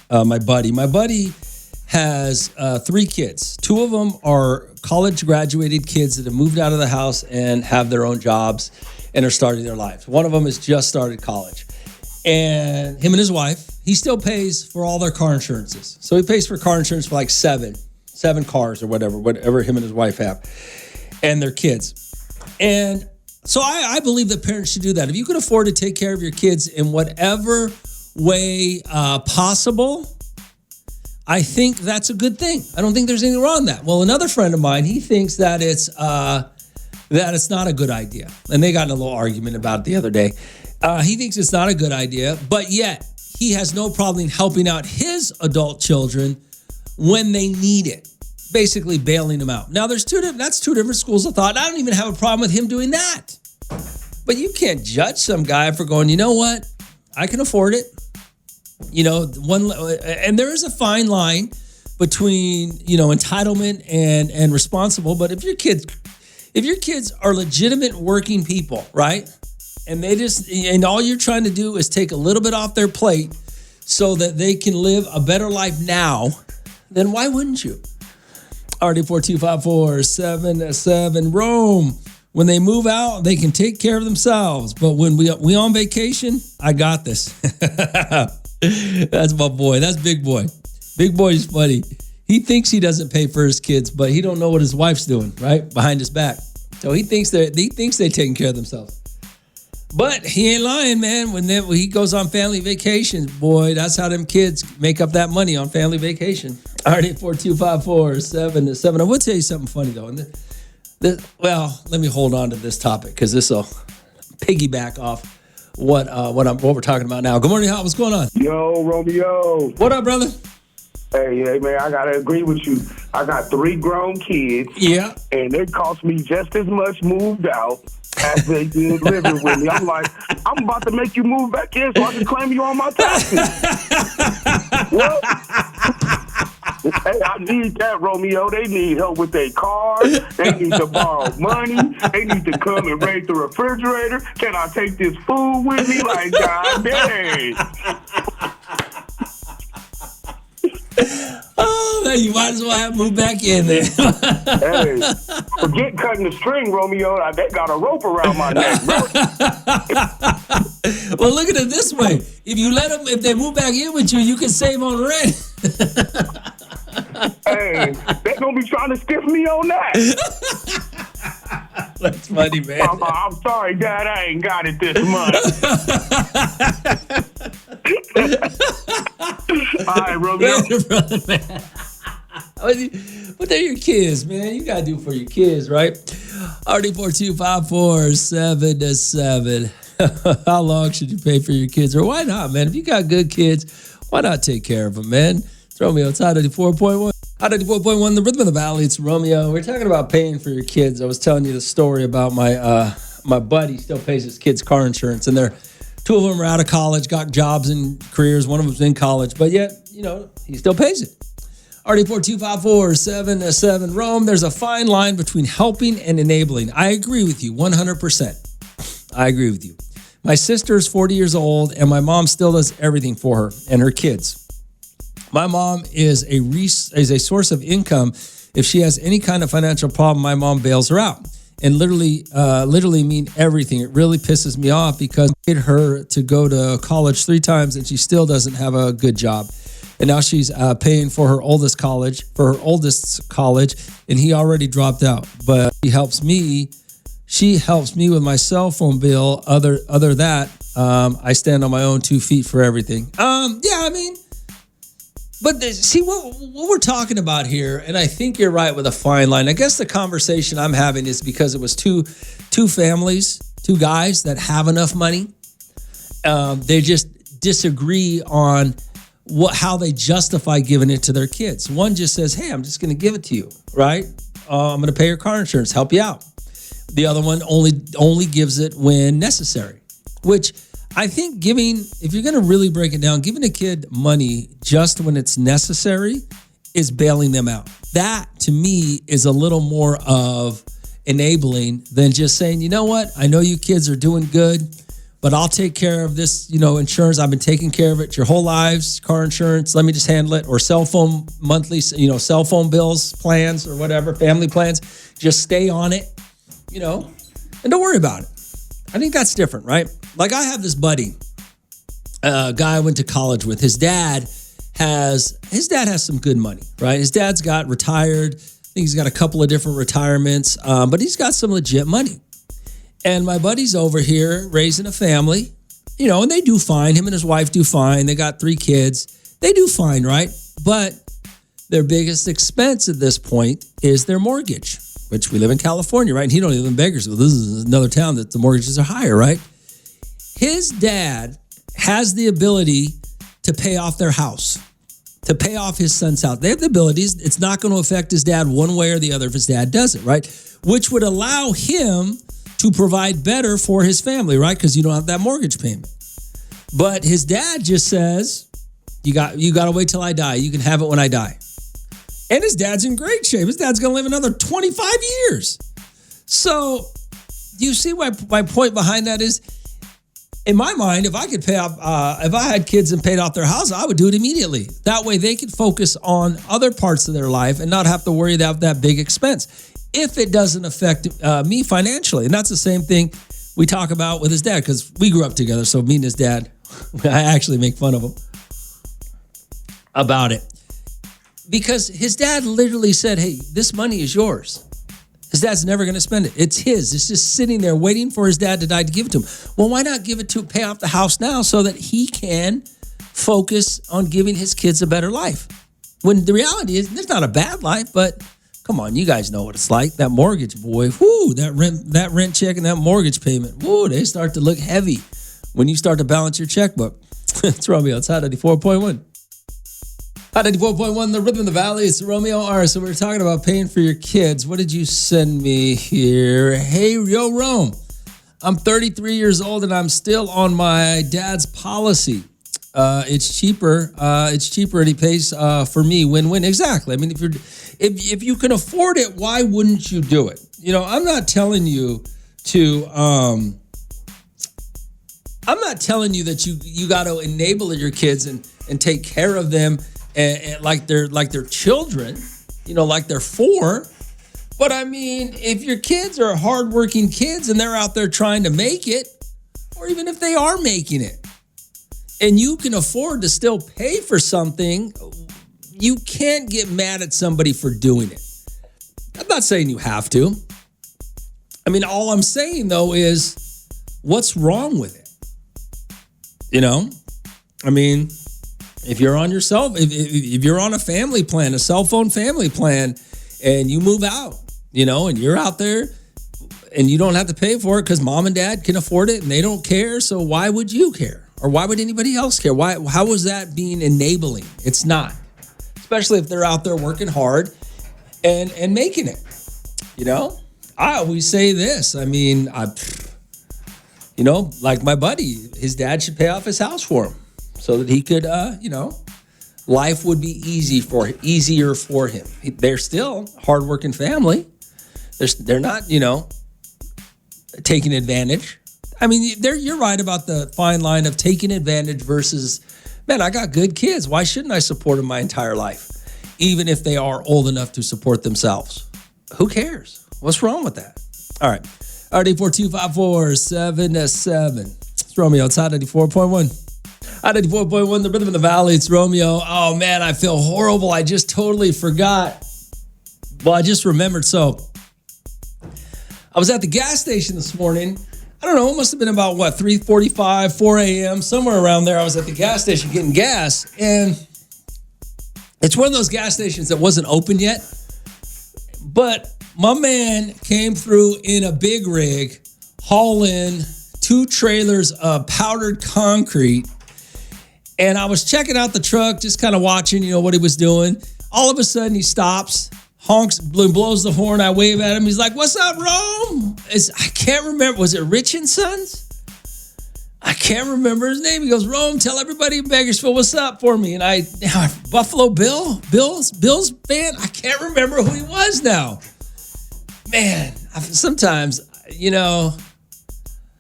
Speaker 1: my buddy. My buddy has 3 kids. 2 of them are college graduated kids that have moved out of the house and have their own jobs and are starting their lives. One of them has just started college. And him and his wife, he still pays for all their car insurances. So he pays for car insurance for like 7 cars or whatever him and his wife have, and their kids. And so I believe that parents should do that. If you can afford to take care of your kids in whatever way possible, I think that's a good thing. I don't think there's anything wrong with that. Well, another friend of mine, he thinks that it's not a good idea. And they got in a little argument about it the other day. He thinks it's not a good idea, but yet he has no problem helping out his adult children when they need it, basically bailing them out. Now, that's 2 different schools of thought. I don't even have a problem with him doing that. But you can't judge some guy for going, you know what? I can afford it. And there is a fine line between, entitlement and responsible. But if your kids are legitimate working people, right? And all you're trying to do is take a little bit off their plate so that they can live a better life now, then why wouldn't you? RD425477 Rome. When they move out, they can take care of themselves. But when we on vacation, I got this. That's my boy. That's Big Boy. Big Boy's funny. He thinks he doesn't pay for his kids, but he don't know what his wife's doing, right? Behind his back. So he thinks they're taking care of themselves. But he ain't lying, man. When he goes on family vacations, boy, that's how them kids make up that money on family vacation. All right, 8425477. I will tell you something funny, though. And let me hold on to this topic because this will piggyback off what we're talking about now. Good morning, Hal. What's going on?
Speaker 6: Yo, Romeo.
Speaker 1: What up, brother?
Speaker 6: Hey, man, I got to agree with you. I got 3 grown kids.
Speaker 1: Yeah.
Speaker 6: And they cost me just as much moved out as they did living with me. I'm like, I'm about to make you move back in so I can claim you on my taxes. What? Hey, I need that, Romeo. They need help with their cars. They need to borrow money. They need to come and raid the refrigerator. Can I take this food with me? Like, God dang.
Speaker 1: Oh, man, you might as well have moved back in there.
Speaker 6: Hey, forget cutting the string, Romeo. They got a rope around my neck, bro.
Speaker 1: Well, look at it this way. If you let them, if they move back in with you, you can save on rent.
Speaker 6: Hey, they're going to be trying to stiff me on that.
Speaker 1: That's funny, man.
Speaker 6: I'm sorry, Dad. I ain't got it this month. All right, Romeo.
Speaker 1: Brother, man. But they're your kids, man. You got to do for your kids, right? RD42547-7. How long should you pay for your kids? Or why not, man? If you got good kids, why not take care of them, man? It's Romeo. It's Hot 94.1. Hot 94.1, the Rhythm of the Valley. It's Romeo. We're talking about paying for your kids. I was telling you the story about my buddy still pays his kids' car insurance, and two of them are out of college, got jobs and careers. One of them's in college, but yet, he still pays it. RD42547-7. Rome, there's a fine line between helping and enabling. I agree with you 100%. I agree with you. My sister's 40 years old, and my mom still does everything for her and her kids. My mom is a source of income. If she has any kind of financial problem, my mom bails her out. And literally mean everything. It really pisses me off because I paid her to go to college 3 times, and she still doesn't have a good job. And now she's paying for her oldest's college, and he already dropped out. But she helps me with my cell phone bill. Other that, I stand on my own 2 feet for everything. But see what we're talking about here, and I think you're right with a fine line. I guess the conversation I'm having is because it was two families, 2 guys that have enough money. They just disagree on how they justify giving it to their kids. One just says, "Hey, I'm just going to give it to you, right? I'm going to pay your car insurance, help you out." The other one only gives it when necessary, which I think if you're going to really break it down, giving a kid money just when it's necessary is bailing them out. That, to me, is a little more of enabling than just saying, you know what, I know you kids are doing good, but I'll take care of this, insurance. I've been taking care of it your whole lives, car insurance, let me just handle it, or cell phone monthly, cell phone bills, plans or whatever, family plans, just stay on it, and don't worry about it. I think that's different, right? Like I have this buddy, a guy I went to college with. His dad has some good money, right? His dad's got retired. I think he's got a couple of different retirements, but he's got some legit money. And my buddy's over here raising a family, and they do fine. Him and his wife do fine. They got 3 kids. They do fine, right? But their biggest expense at this point is their mortgage, which we live in California, right? And he don't live in Bakersfield. This is another town that the mortgages are higher, right? His dad has the ability to pay off their house, to pay off his son's house. They have the abilities. It's not going to affect his dad one way or the other if his dad does it, right? Which would allow him to provide better for his family, right? Because you don't have that mortgage payment. But his dad just says, you got to wait till I die. You can have it when I die. And his dad's in great shape. His dad's going to live another 25 years. So do you see my point behind that is, in my mind, if I could pay off, if I had kids and paid off their house, I would do it immediately. That way they could focus on other parts of their life and not have to worry about that big expense if it doesn't affect me financially. And that's the same thing we talk about with his dad because we grew up together. So me and his dad, I actually make fun of him about it. Because his dad literally said, hey, this money is yours. His dad's never going to spend it. It's his. It's just sitting there waiting for his dad to die to give it to him. Well, why not give it to pay off the house now so that he can focus on giving his kids a better life? When the reality is, it's not a bad life, but come on, you guys know what it's like. That mortgage, boy, whoo, that rent check and that mortgage payment, whoo, they start to look heavy when you start to balance your checkbook. It's Romeo. It's Hot 94.1. Hot 94.1, the Rhythm of the Valley. It's Romeo. All right, so we're talking about paying for your kids. What did you send me here? Hey, yo, Rome. I'm 33 years old and I'm still on my dad's policy. It's cheaper. And he pays for me. Win-win. Exactly. I mean, if you can afford it, why wouldn't you do it? I'm not telling you to. I'm not telling you that you got to enable your kids and take care of them. And like they're children, like they're 4. But I mean, if your kids are hardworking kids and they're out there trying to make it, or even if they are making it, and you can afford to still pay for something, you can't get mad at somebody for doing it. I'm not saying you have to. I mean, all I'm saying, though, is what's wrong with it? You know? I mean, if you're on if you're on a family plan, a cell phone family plan, and you move out, you know, and you're out there and you don't have to pay for it because mom and dad can afford it and they don't care, so why would you care? Or why would anybody else care? How is that being enabling? It's not. Especially if they're out there working hard and making it, you know? I always say this. I mean, you know, like my buddy, his dad should pay off his house for him so that he could, you know, life would be easier for him. They're still a hardworking family. They're not, you know, taking advantage. I mean, you're right about the fine line of taking advantage versus, man, I got good kids. Why shouldn't I support them my entire life? Even if they are old enough to support themselves. Who cares? What's wrong with that? All right. RD4254-7-7. It's Romeo. It's Hot 94.1. Hot 94.1, the rhythm of the valley. It's Romeo. Oh, man, I feel horrible. I just totally forgot. Well, I just remembered. So I was at the gas station this morning. I don't know, it must have been about, 3:45, 4 a.m., somewhere around there. I was at the gas station getting gas, and it's one of those gas stations that wasn't open yet, but my man came through in a big rig, hauling 2 trailers of powdered concrete, and I was checking out the truck, just kind of watching, you know, what he was doing. All of a sudden, he stops, honks, blows the horn. I wave at him. He's like, "What's up, Rome?" I can't remember. Was it Rich and Sons? I can't remember his name. He goes, "Rome, tell everybody in Bakersfield what's up for me." And Buffalo Bill's band. I can't remember who he was now. Man, sometimes, you know,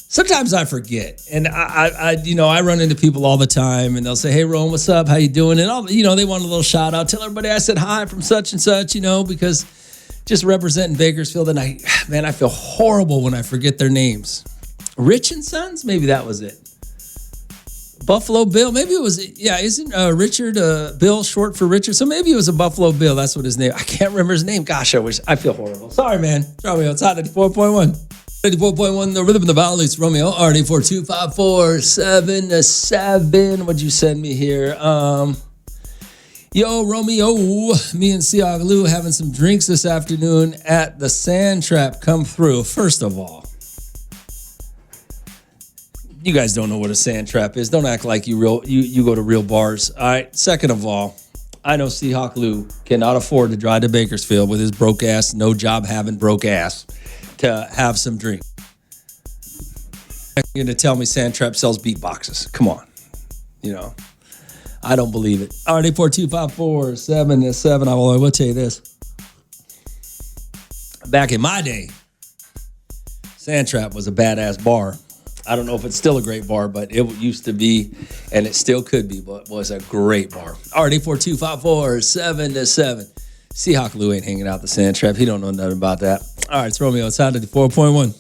Speaker 1: sometimes I forget. And I run into people all the time and they'll say, "Hey, Rome, what's up? How you doing?" And all, you know, they want a little shout out. Tell everybody I said hi from such and such, you know, because just representing Bakersfield. And I feel horrible when I forget their names. Rich and Sons? Maybe that was it. Buffalo Bill? Maybe it was, yeah, isn't Richard Bill short for Richard? So maybe it was a Buffalo Bill. That's what his name, I can't remember his name. Gosh, I feel horrible. Sorry, man. Romeo, it's Hot 94.1. 94.1, the rhythm of the valley. It's Romeo, RD4254-7-7. What'd you send me here? Yo, Romeo, me and Siaglu having some drinks this afternoon at the Sand Trap. Come through. First of all, you guys don't know what a sand trap is. Don't act like you go to real bars. All right. Second of all, I know Seahawk Lou cannot afford to drive to Bakersfield with his broke ass, no job having broke ass to have some drink. You're going to tell me Sand Trap sells beatboxes. Come on. You know, I don't believe it. RD4254-7-7. I will tell you this. Back in my day, Sand Trap was a badass bar. I don't know if it's still a great bar, but it used to be, and it still could be, but was a great bar. RD4254-7-7. Seahawk Lou ain't hanging out the Sand Trap. He don't know nothing about that. All right, it's Romeo. It's Hot 94.1.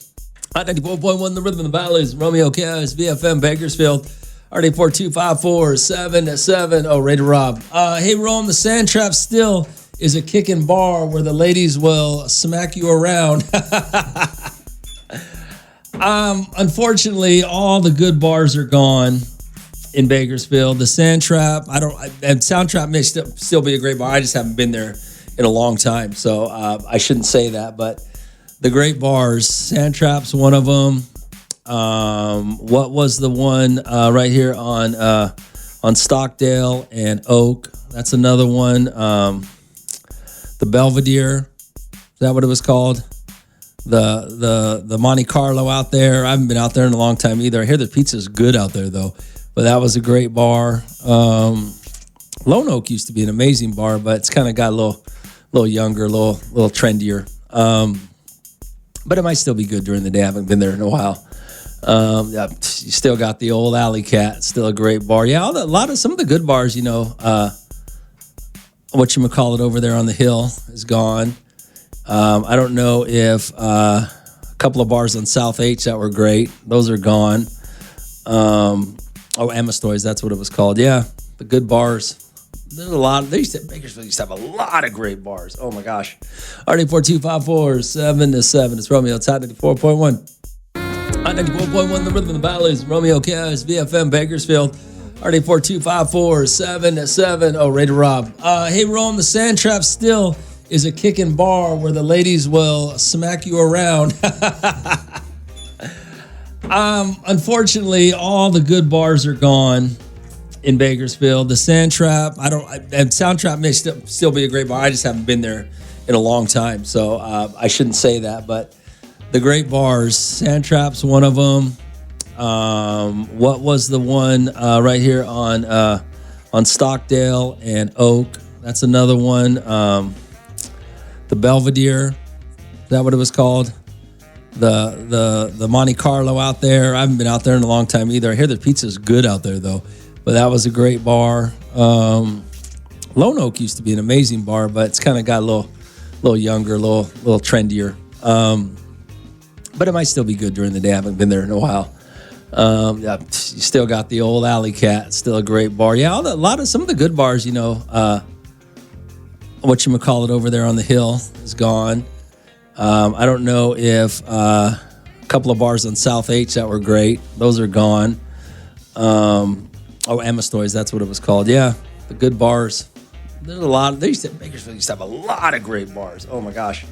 Speaker 1: Hot 94.1, the rhythm of the valleys. Romeo Chaos, VFM Bakersfield. RD4254-7-7. Oh, Raider Rob. Hey, Rome, the Sand Trap still is a kicking bar where the ladies will smack you around. Unfortunately, all the good bars are gone in Bakersfield. The Sand Trap, and Sound Trap may still be a great bar. I just haven't been there in a long time, so I shouldn't say that. But the great bars, Sand Trap's one of them. What was the one right here on Stockdale and Oak? That's another one. The Belvedere, is that what it was called? The Monte Carlo out there. I haven't been out there in a long time either. I hear the pizza's good out there though, but that was a great bar. Lone Oak used to be an amazing bar, but it's kind of got a little younger, a little trendier. But it might still be good during the day. I haven't been there in a while. You still got the old Alley Cat, still a great bar. Yeah, some of the good bars, you know, whatchamacallit over there on the hill is gone. I don't know if a couple of bars on South H that were great. Those are gone. Emma Stories, that's what it was called. Yeah, the good bars. There's a lot. Bakersfield used to have a lot of great bars. Oh my gosh. RD42547-7. It's Romeo. It's Hot 94.1. Hot 94.1, the Rhythm of the Valleys. Romeo KS, VFM Bakersfield. RD42547-7. Oh, Raider Rob. Hey, Rome, the Sand Trap still is a kicking bar where the ladies will smack you around. Unfortunately, all the good bars are gone in Bakersfield. The Sand Trap, and Sound Trap may still be a great bar. I just haven't been there in a long time, so I shouldn't say that. But the great bars, Sand Trap's one of them. What was the one right here on Stockdale and Oak? That's another one. The Belvedere, is that what it was called? The Monte Carlo out there. I haven't been out there in a long time either. I hear the pizza's good out there though. But that was a great bar. Lone Oak used to be an amazing bar, but it's kind of got a little younger, a little trendier. But it might still be good during the day. I haven't been there in a while. Yeah, you still got the old Alley Cat, still a great bar. Yeah, some of the good bars, whatchamacallit over there on the hill is gone. I don't know if a couple of bars on South H that were great. Those are gone. Emma Stories, that's what it was called. Yeah, the good bars. There's a lot. Bakersfield used to have a lot of great bars. Oh my gosh.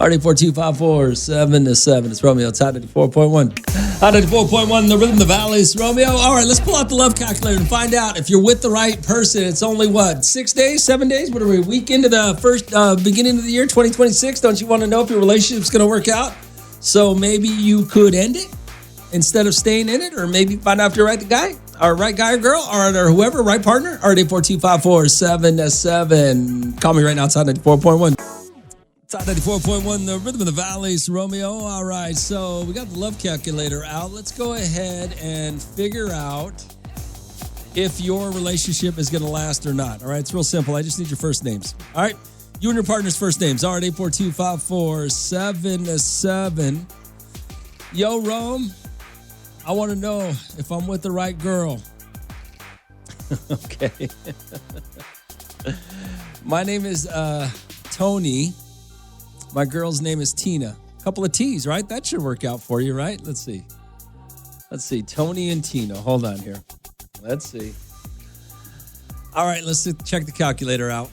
Speaker 1: RD42547-7. It's Romeo. It's Hot 94.1. Hot 94.1, the Rhythm of the Valleys. Romeo. All right, let's pull out the love calculator and find out if you're with the right person. It's only 6 days, 7 days? What are we, a week into the first beginning of the year, 2026? Don't you want to know if your relationship's going to work out? So maybe you could end it instead of staying in it, or maybe find out if you're right guy or girl, or whoever, right partner. RD42547-7. Call me right now. It's Hot 94.1. It's Hot 94.1, the Rhythm of the Valleys, Romeo. All right, so we got the love calculator out. Let's go ahead and figure out if your relationship is going to last or not. All right, it's real simple. I just need your first names. All right, you and your partner's first names. All right, 842-547-7. Yo, Rome, I want to know if I'm with the right girl. Okay. My name is Tony. My girl's name is Tina. A couple of T's, right? That should work out for you, right? Let's see. Tony and Tina. Hold on here. Let's see. All right, let's check the calculator out.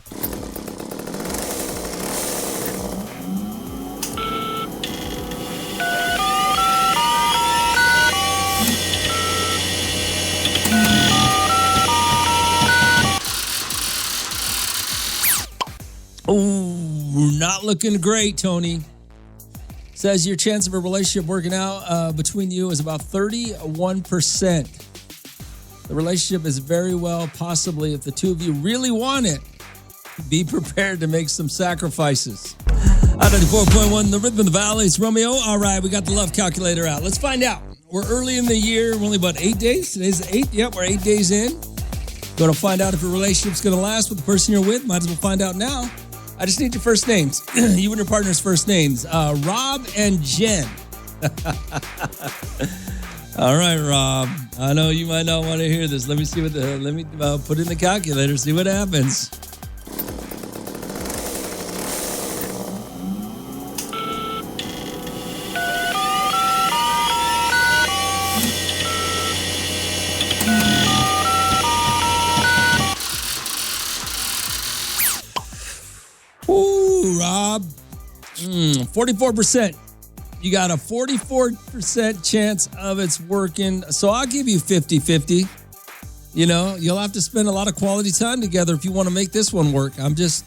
Speaker 1: Oh, not looking great, Tony. Says your chance of a relationship working out between you is about 31%. The relationship is very well, possibly, if the two of you really want it, be prepared to make some sacrifices. Out 94.1, the Rhythm of the Valleys, Romeo. All right, we got the love calculator out. Let's find out. We're early in the year. We're only about 8 days. Today's the 8th. Yep, we're 8 days in. Going to find out if your relationship's going to last with the person you're with. Might as well find out now. I just need your first names. You and your partner's first names. Rob and Jen. All right, Rob. I know you might not want to hear this. Let me see let me put in the calculator, see what happens. Ooh, Rob. 44%. You got a 44% chance of it's working. So I'll give you 50-50. You know, you'll have to spend a lot of quality time together if you want to make this one work. I'm just,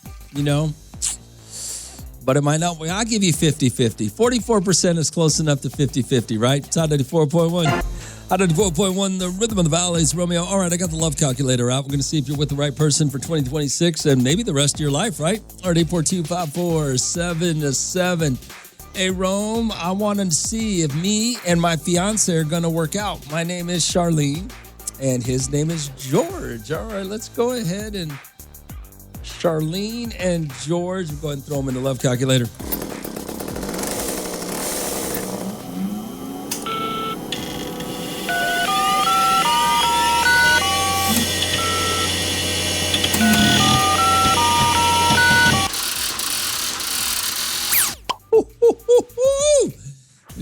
Speaker 1: but it might not. I'll give you 50-50. 44% is close enough to 50-50, right? It's Hot 94.1. Hot 94.1, the Rhythm of the Valleys, Romeo. All right, I got the love calculator out. We're going to see if you're with the right person for 2026 and maybe the rest of your life, right? All right, 842-547-7. Hey, Rome, I want to see if me and my fiance are going to work out. My name is Charlene, and his name is George. All right, let's go ahead and Charlene and George. We'll go ahead and throw them in the love calculator.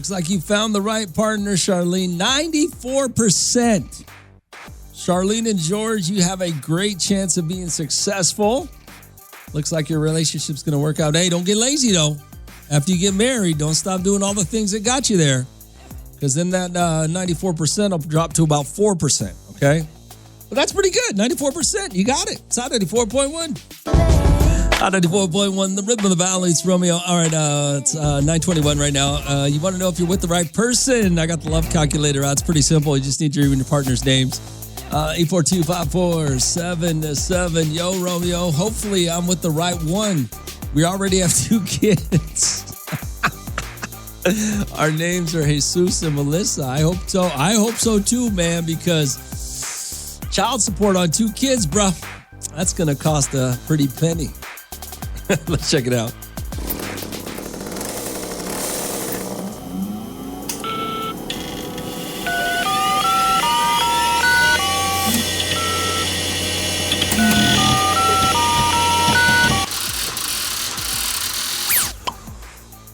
Speaker 1: Looks like you found the right partner, Charlene. 94%. Charlene and George, you have a great chance of being successful. Looks like your relationship's going to work out. Hey, don't get lazy, though. After you get married, don't stop doing all the things that got you there. Because then that 94% will drop to about 4%, okay? But that's pretty good. 94%. You got it. It's Hot 94.1. Hot 94.1, the rhythm of the valley. It's Romeo. All right, it's 9:21 right now. You want to know if you're with the right person? I got the love calculator out. It's pretty simple. You just need your partner's names. 842-547-7. Yo, Romeo. Hopefully, I'm with the right one. We already have 2 kids. Our names are Jesus and Melissa. I hope so. I hope so too, man, because child support on 2 kids, bro. That's going to cost a pretty penny. Let's check it out.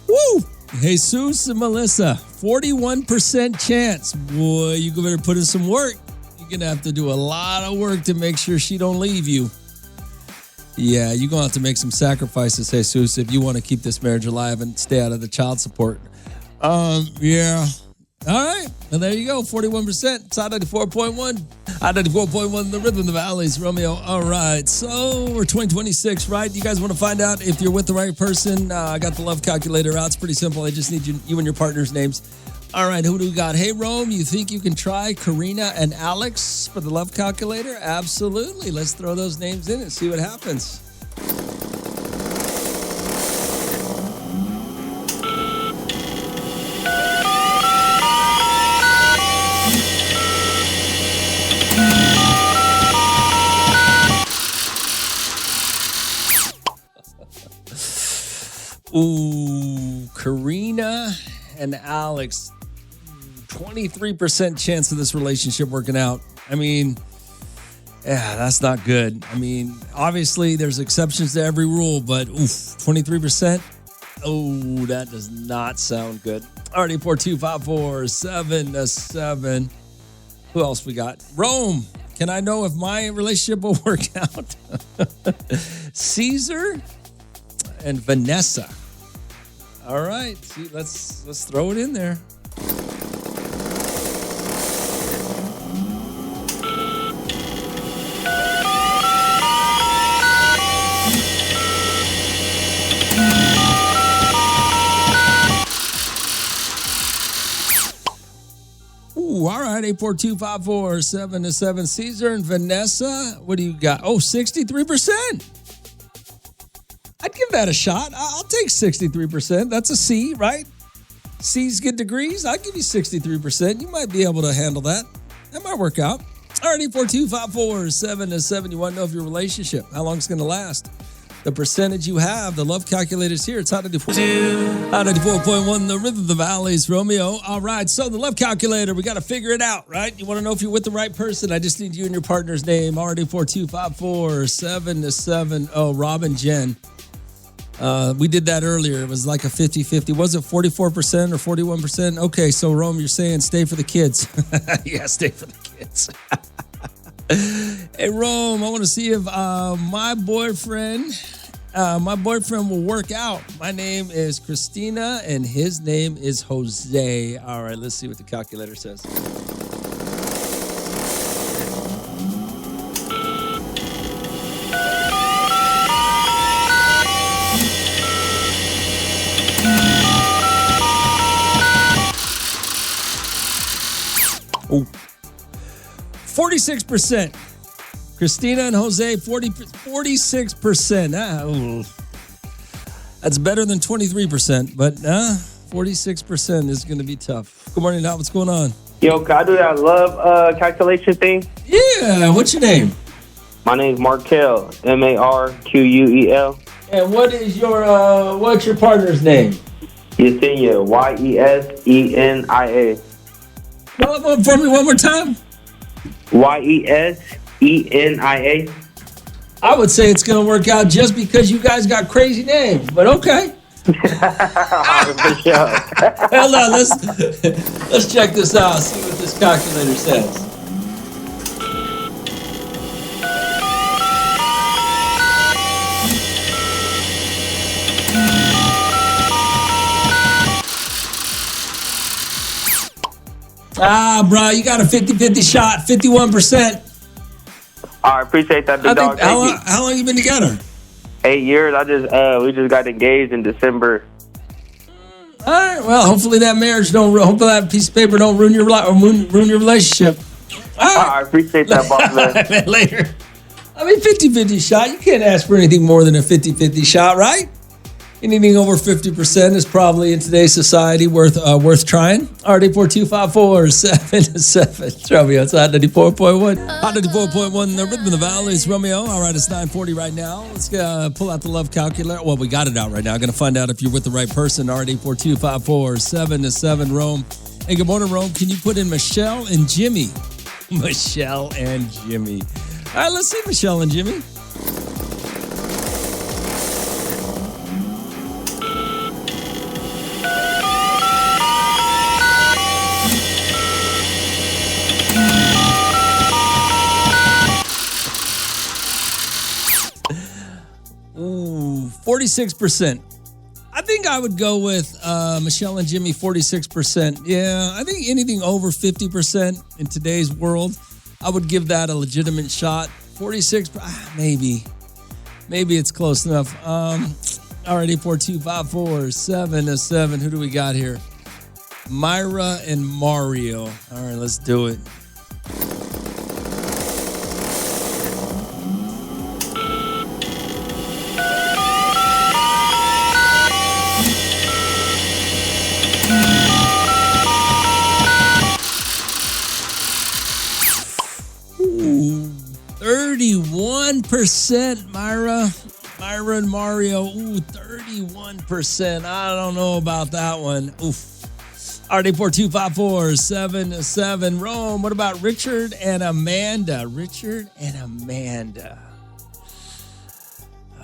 Speaker 1: Woo! Jesus and Melissa, 41% chance. Boy, you better put in some work. You're going to have to do a lot of work to make sure she don't leave you. Yeah, you're going to have to make some sacrifices, Jesus, if you want to keep this marriage alive and stay out of the child support. Yeah. All right. Well, there you go. 41%. It's Hot 94.1. Hot 94.1, the rhythm of the valleys, Romeo. All right. So we're 2026, right? You guys want to find out if you're with the right person? I got the love calculator out. It's pretty simple. I just need you and your partner's names. All right. Who do we got? Hey, Rome, you think you can try Karina and Alex for the love calculator? Absolutely. Let's throw those names in and see what happens. Ooh, Karina and Alex, 23% chance of this relationship working out. I mean, yeah, that's not good. I mean, obviously there's exceptions to every rule, but 23%. Oh, that does not sound good. All right, 842-547-7. Who else we got? Rome. Can I know if my relationship will work out? Caesar and Vanessa. All right, see, let's throw it in there. Ooh, all right, 842-547-7. Caesar and Vanessa, what do you got? Oh, 63%. I'd give that a shot. I'll take 63%. That's a C, right? C's get degrees. I'll give you 63%. You might be able to handle that. That might work out. All right, 842-547-7. You want to know if your relationship, how long it's going to last? The percentage you have, the love calculator's here. It's Hot 94.1, the rhythm of the valleys, Romeo. All right, so the love calculator, we got to figure it out, right? You want to know if you're with the right person? I just need you and your partner's name. Already 42547-7. Oh, Rob and Jen. We did that earlier. It was like a 50-50. Was it 44% or 41%? Okay, so Rome, you're saying stay for the kids. Yeah, stay for the kids. Hey, Rome, I want to see if my boyfriend will work out. My name is Christina, and his name is Jose. All right, let's see what the calculator says. Oh, 46%. Christina and Jose, 46%. That's better than 23%, but 46% is going to be tough. Good morning, Nat. What's going on?
Speaker 7: Yo, can I do that love calculation thing?
Speaker 1: Yeah. What's your name?
Speaker 7: My name's Marquel, Marquel.
Speaker 1: And what is what's your partner's name?
Speaker 7: Yesenia, Yesenia.
Speaker 1: For me one more time.
Speaker 7: Yesenia.
Speaker 1: I would say it's going to work out just because you guys got crazy names, but okay.
Speaker 7: For sure.
Speaker 1: Hold on, let's check this out. See what this calculator says. Bro, you got a 50-50 shot, 51%.
Speaker 7: I appreciate that, big dog.
Speaker 1: How long you been together?
Speaker 7: 8 years. We just got engaged in December.
Speaker 1: All right. Well, hopefully that marriage hopefully that piece of paper don't ruin your relationship. All right.
Speaker 7: I appreciate that, boss man.
Speaker 1: Later. I mean, 50-50 shot. You can't ask for anything more than a 50-50 shot, right? Anything over 50% is probably in today's society worth trying. RD42547. Romeo, it's Hot 94.1. Hot 94.1, the rhythm of the valley is Romeo. All right, it's 9:40 right now. Let's pull out the love calculator. Well, we got it out right now. I'm going to find out if you're with the right person. RD42547 Rome. Hey, good morning, Rome. Can you put in Michelle and Jimmy? Michelle and Jimmy. All right, let's see Michelle and Jimmy. Ooh, 46%. I think I would go with Michelle and Jimmy, 46%. Yeah, I think anything over 50% in today's world, I would give that a legitimate shot. 46, maybe. Maybe it's close enough. Alrighty, 42547. Who do we got here? Myra and Mario. All right, let's do it. Ooh, 31%, Myra and Mario. Ooh, 31%. I don't know about that one. Oof. RD42547. Rome. What about Richard and Amanda? Richard and Amanda.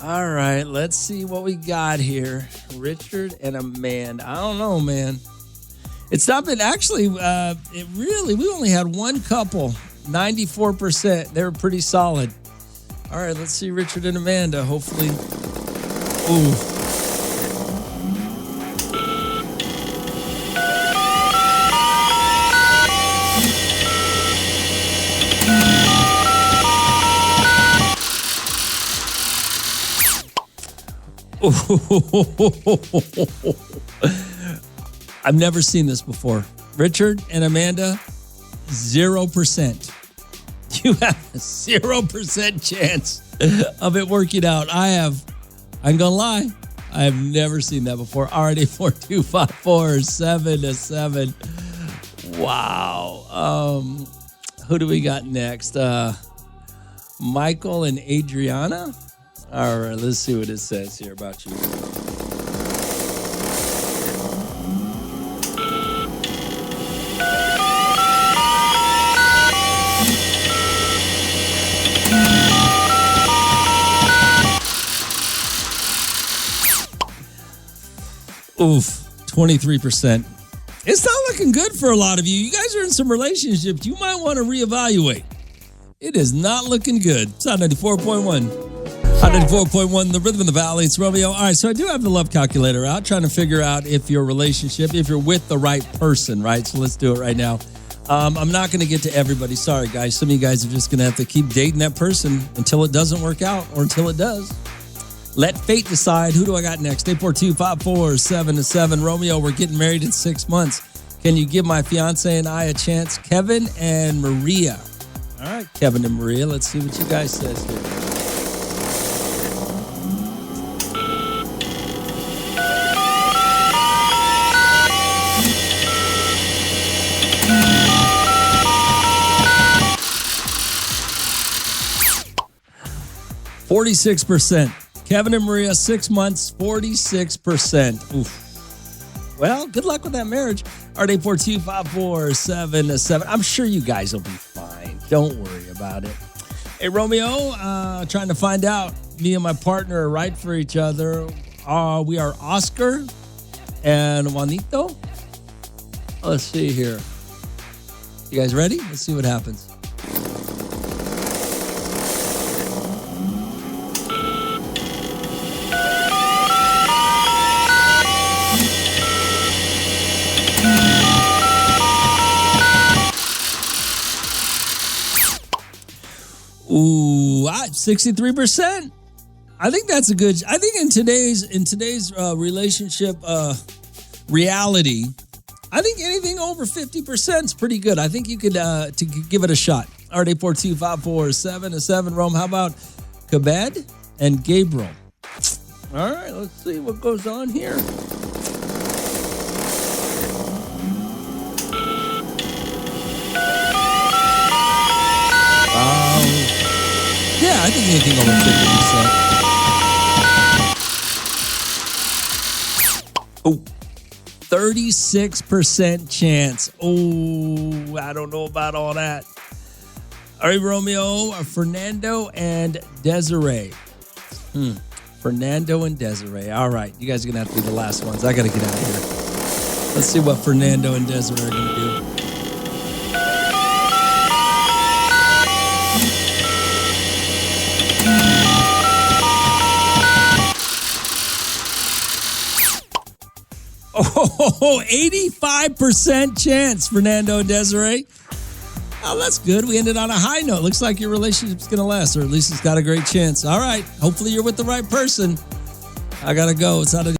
Speaker 1: All right, let's see what we got here. Richard and Amanda. I don't know, man. It's not been actually, we only had one couple. 94%. They were pretty solid. All right, let's see Richard and Amanda. Hopefully. Ooh. I've never seen this before. Richard and Amanda, 0%. You have a 0% chance of it working out. I'm gonna lie, I have never seen that before. Already 42547. Wow. Who do we got next? Michael and Adriana. All right, let's see what it says here about you. Oof, 23%. It's not looking good for a lot of you. You guys are in some relationships. You might want to reevaluate. It is not looking good. It's on 94.1. On 94.1, the rhythm of the valley. It's Romeo. All right, so I do have the love calculator out, trying to figure out if your relationship, if you're with the right person, right? So let's do it right now. I'm not going to get to everybody. Sorry, guys. Some of you guys are just going to have to keep dating that person until it doesn't work out or until it does. Let fate decide. Who do I got next? 842-547-7. Romeo, we're getting married in 6 months. Can you give my fiance and I a chance? Kevin and Maria. All right, Kevin and Maria. Let's see what you guys says here. %. Kevin and Maria, 6 months, 46%. Oof. Well, good luck with that marriage. RD42547. I'm sure you guys will be fine. Don't worry about it. Hey, Romeo, trying to find out me and my partner are right for each other. we are Oscar and Juanito. Let's see here. You guys ready? Let's see what happens. Ooh, 63%. I think that's a good. I think in today's relationship reality, I think anything over 50% is pretty good. I think you could give it a shot. All right, 842-547-7. Rome, how about Kabed and Gabriel? All right, let's see what goes on here. Yeah, I think anything over 50%. Oh, 36% chance. Oh, I don't know about all that. All right, Romeo, Fernando and Desiree. Fernando and Desiree. All right, you guys are going to have to be the last ones. I got to get out of here. Let's see what Fernando and Desiree are going to do. Oh, 85% chance, Fernando and Desiree. Oh, that's good. We ended on a high note. Looks like your relationship's going to last, or at least it's got a great chance. All right. Hopefully you're with the right person. I got to go. It's out of